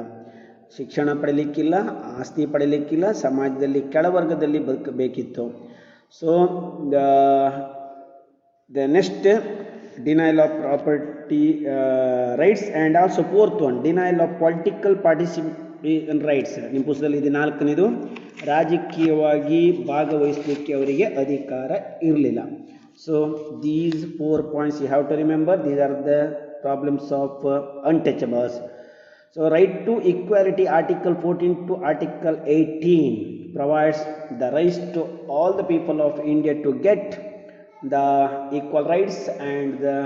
ಶಿಕ್ಷಣ ಪಡೆಯಲಿಕ್ಕಿಲ್ಲ, ಆಸ್ತಿ ಪಡೆಯಲಿಕ್ಕಿಲ್ಲ, ಸಮಾಜದಲ್ಲಿ ಕೆಳವರ್ಗದಲ್ಲಿ ಬದುಕಬೇಕಿತ್ತು. So the next, denial of property rights and also 4th one, denial of political participation rights. ನಿಮ್ಮ ಪುಸ್ತಕದಲ್ಲಿ ಇದು 4ನೇದು, ರಾಜಕೀಯವಾಗಿ ಭಾಗವಹಿಸಲಿಕ್ಕೆ ಅವರಿಗೆ ಅಧಿಕಾರ ಇರಲಿಲ್ಲ. So these 4 points you have to remember. These are the problems of untouchables. So right to equality, Article 14 to Article 18 provides the rights to all the people of India to get the equal rights and the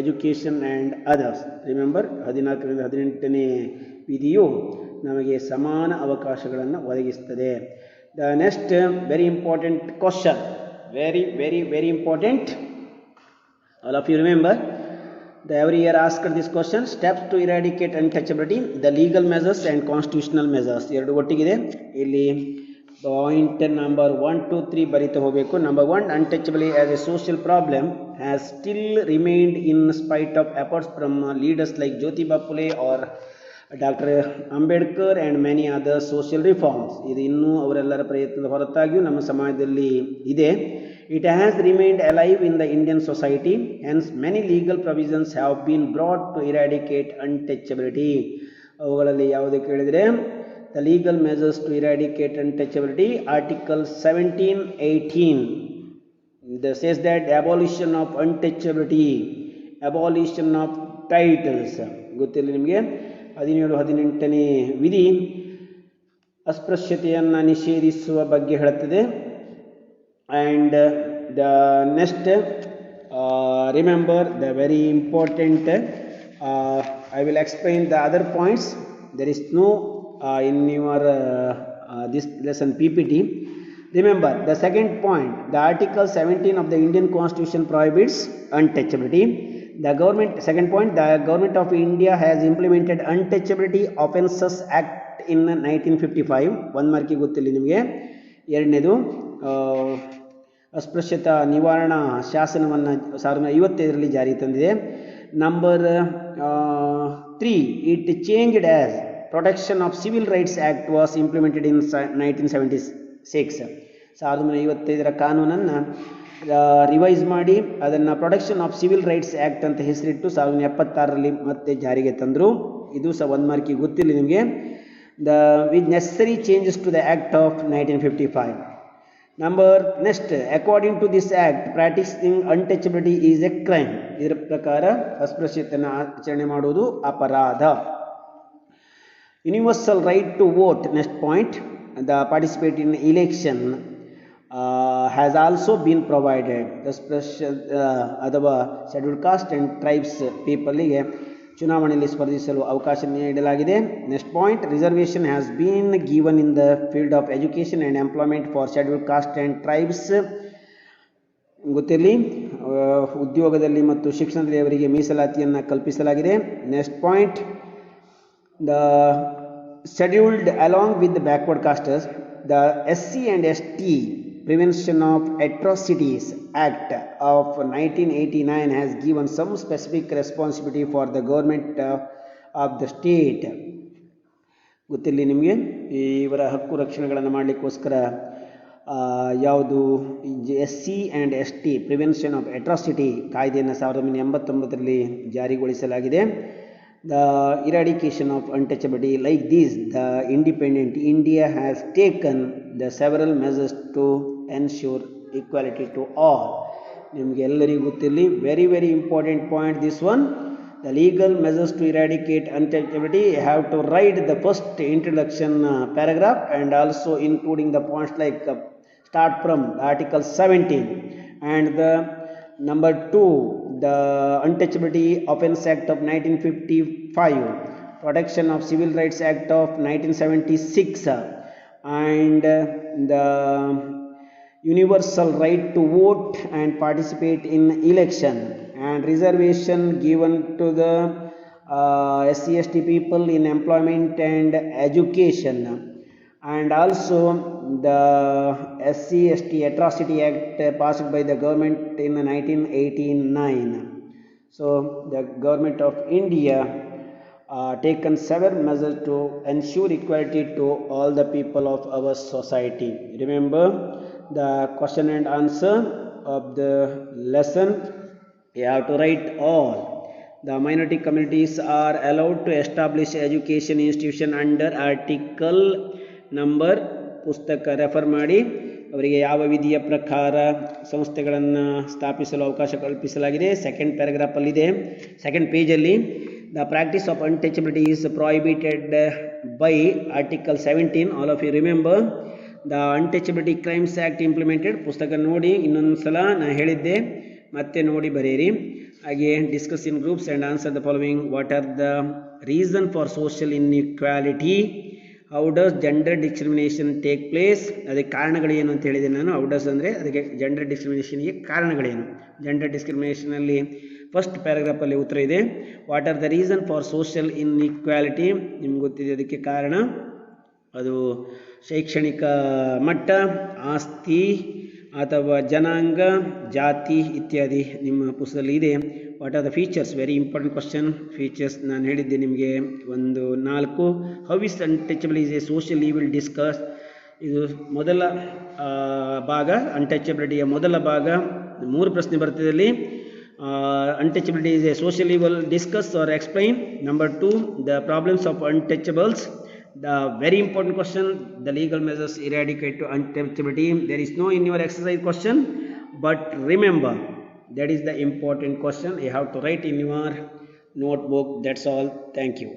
education and others. Remember, 14ರಿಂದ 18ನೇ ವಿಧಿಯು ನಮಗೆ ಸಮಾನ ಅವಕಾಶಗಳನ್ನು ಒದಗಿಸುತ್ತದೆ. The next very important question, very important, all of you remember, every year asked this question. Steps to eradicate untouchability, the legal measures and constitutional measures. ಎರಡು ಒಟ್ಟಿಗಿದೆ ಇಲ್ಲಿ. Point number 1, 2, 3 ಬರೀತಾ ಹೋಗಬೇಕು. Number 1, untouchability as a social problem has still remained in spite of efforts from leaders like Jyotiba Phule or Dr. Ambedkar and many other social reforms. ಇದು ಇನ್ನೂ ಅವರೆಲ್ಲರ ಪ್ರಯತ್ನದ ಹೊರತಾಗಿಯೂ ನಮ್ಮ ಸಮಾಜದಲ್ಲಿ ಇದೆ. It has remained alive in the Indian society. Hence, many legal provisions have been brought to eradicate untouchability. ಅವುಗಳಲ್ಲಿ ಯಾವುದು ಕೇಳಿದರೆ, the legal measures to eradicate untouchability, Article 1718. This says that abolition of untouchability, abolition of titles. ಗೊತ್ತಿಲ್ಲ ನಿಮಗೆ. 17-18ನೇ ವಿಧಿ ಅಸ್ಪೃಶ್ಯತೆಯನ್ನು ನಿಷೇಧಿಸುವ ಬಗ್ಗೆ ಹೇಳುತ್ತದೆ. And the next, remember the very important, I will explain the other points. There is no in your this lesson PPT. Remember the second point, the article 17 of the Indian constitution prohibits untouchability. The government, second point, the government of India has implemented untouchability offences act in 1955. ಒಂದು ಮಾರ್ಕಿಗೆ ಗೊತ್ತಿಲ್ಲ ನಿಮಗೆ. ಎರಡನೇದು ಅಸ್ಪೃಶ್ಯತಾ ನಿವಾರಣಾ ಶಾಸನವನ್ನು 1955ರಲ್ಲಿ ಜಾರಿ ತಂದಿದೆ. Number 3, it changed as protection of civil rights act was implemented in 1976. 1955ರ ಕಾನೂನನ್ನು revise ಮಾಡಿ ಅದನ್ನು protection of civil rights act ಅಂತ ಹೆಸರಿಟ್ಟು 1976ರಲ್ಲಿ ಮತ್ತೆ ಜಾರಿಗೆ ತಂದರು. ಇದು ಸಹ ಒಂದು ಮಾರ್ಕಿಗೆ ಗೊತ್ತಿಲ್ಲ ನಿಮಗೆ. The with necessary changes to the act of 1955. Number next, according to this act practising untouchability is a crime. ಇದರ ಪ್ರಕಾರ ಅಸ್ಪೃಶ್ಯತೆಯನ್ನು ಆಚರಣೆ ಮಾಡುವುದು ಅಪರಾಧ. Universal right to vote, next point, the participate in election has also been provided. The special ಅಥವಾ scheduled caste and tribes ಪೀಪಲ್ಗೆ ಚುನಾವಣೆಯಲ್ಲಿ ಸ್ಪರ್ಧಿಸಲು ಅವಕಾಶ ನೀಡಲಾಗಿದೆ. Next point, reservation has been given in the field of education and employment for scheduled caste and tribes. ಗೊತ್ತಿರಲಿ, ಉದ್ಯೋಗದಲ್ಲಿ ಮತ್ತು ಶಿಕ್ಷಣದಲ್ಲಿ ಅವರಿಗೆ ಮೀಸಲಾತಿಯನ್ನು ಕಲ್ಪಿಸಲಾಗಿದೆ. Next point, the scheduled along with the backward castes, the SC and ST Prevention of Atrocities Act of 1989 has given some specific responsibility for the government of the state. ಗೊತ್ತಿರಲಿ ನಿಮಗೆ, ಇವರ ಹಕ್ಕು ರಕ್ಷಣೆಗಳನ್ನು ಮಾಡಲಿಕ್ಕೋಸ್ಕರ ಯಾವುದು SC and ST prevention of atrocity ಕಾಯ್ದೆಯನ್ನು 1989ರಲ್ಲಿ ಜಾರಿಗೊಳಿಸಲಾಗಿದೆ. The eradication of untouchability, like this, the independent India has taken the several measures to ensure equality to all. ನಿಮಗೆ ಎಲ್ಲರಿಗೂ ಗೊತ್ತಿರಲಿ, very important point this one. The legal measures to eradicate untouchability, you have to write the first introduction paragraph and also including the points like start from article 17 and the number 2, the Untouchability Offence Act of 1955, Protection of Civil Rights Act of 1976, and the universal right to vote and participate in election, and reservation given to the SC/ST people in employment and education, and also the SC/ST Atrocity Act passed by the government in 1989. So the government of India taken several measures to ensure equality to all the people of our society. Remember the question and answer of the lesson, you have to write all. The minority communities are allowed to establish education institution under article number, ಪುಸ್ತಕ refer ಮಾಡಿ, ಅವರಿಗೆ ಯಾವ ವಿಧಿಯ ಪ್ರಕಾರ ಸಂಸ್ಥೆಗಳನ್ನು ಸ್ಥಾಪಿಸಲು ಅವಕಾಶ ಕಲ್ಪಿಸಲಾಗಿದೆ. ಸೆಕೆಂಡ್ ಪ್ಯಾರಾಗ್ರಾಫಲ್ಲಿದೆ, ಸೆಕೆಂಡ್ ಪೇಜಲ್ಲಿ. The practice of untouchability is prohibited by article 17. All of you remember the untouchability crimes act implemented. ಪುಸ್ತಕ ನೋಡಿ, ಇನ್ನೊಂದು ಸಲ ನಾನು ಹೇಳಿದ್ದೆ, ಮತ್ತೆ ನೋಡಿ ಬರೆಯಿರಿ. ಹಾಗೆ discuss in groups and answer the following. What are the reason for social inequality? How does gender discrimination take place? ಅದಕ್ಕೆ ಕಾರಣಗಳೇನು ಅಂತ ಹೇಳಿದೆ ನಾನು. ಹೌ ಡಸ್ ಅಂದರೆ ಅದಕ್ಕೆ ಜೆಂಡರ್ ಡಿಸ್ಕ್ರಿಮಿನೇಷನ್ಗೆ ಕಾರಣಗಳೇನು. ಜೆಂಡರ್ ಡಿಸ್ಕ್ರಿಮಿನೇಷನಲ್ಲಿ ಫಸ್ಟ್ ಪ್ಯಾರಾಗ್ರಾಫಲ್ಲಿ ಉತ್ತರ ಇದೆ. What are the reason for social inequality? ನಿಮ್ಗೆ ಗೊತ್ತಿದೆ ಅದಕ್ಕೆ ಕಾರಣ. ಅದು ಶೈಕ್ಷಣಿಕ ಮಟ್ಟ, ಆಸ್ತಿ ಅಥವಾ ಜನಾಂಗ, ಜಾತಿ ಇತ್ಯಾದಿ ನಿಮ್ಮ ಪುಸ್ತಕದಲ್ಲಿ ಇದೆ. What are the features? Very important question. Features ನಾನು ಹೇಳಿದ್ದೆ ನಿಮಗೆ ಒಂದು 4. How is untouchable is A social evil discuss? ಇದು ಮೊದಲ ಭಾಗ, ಅನ್ಟಚಬಿಲಿಟಿಯ ಮೊದಲ ಭಾಗ. 3 ಪ್ರಶ್ನೆ ಬರ್ತದೆ ಅಲ್ಲಿ. Untouchability is a social evil, discuss or explain. Number 2, the problems of untouchables. The very important question, the legal measures eradicate to untouchability. There is no in your exercise question, but remember that is the important question. You have to write in your notebook. That's all. Thank you.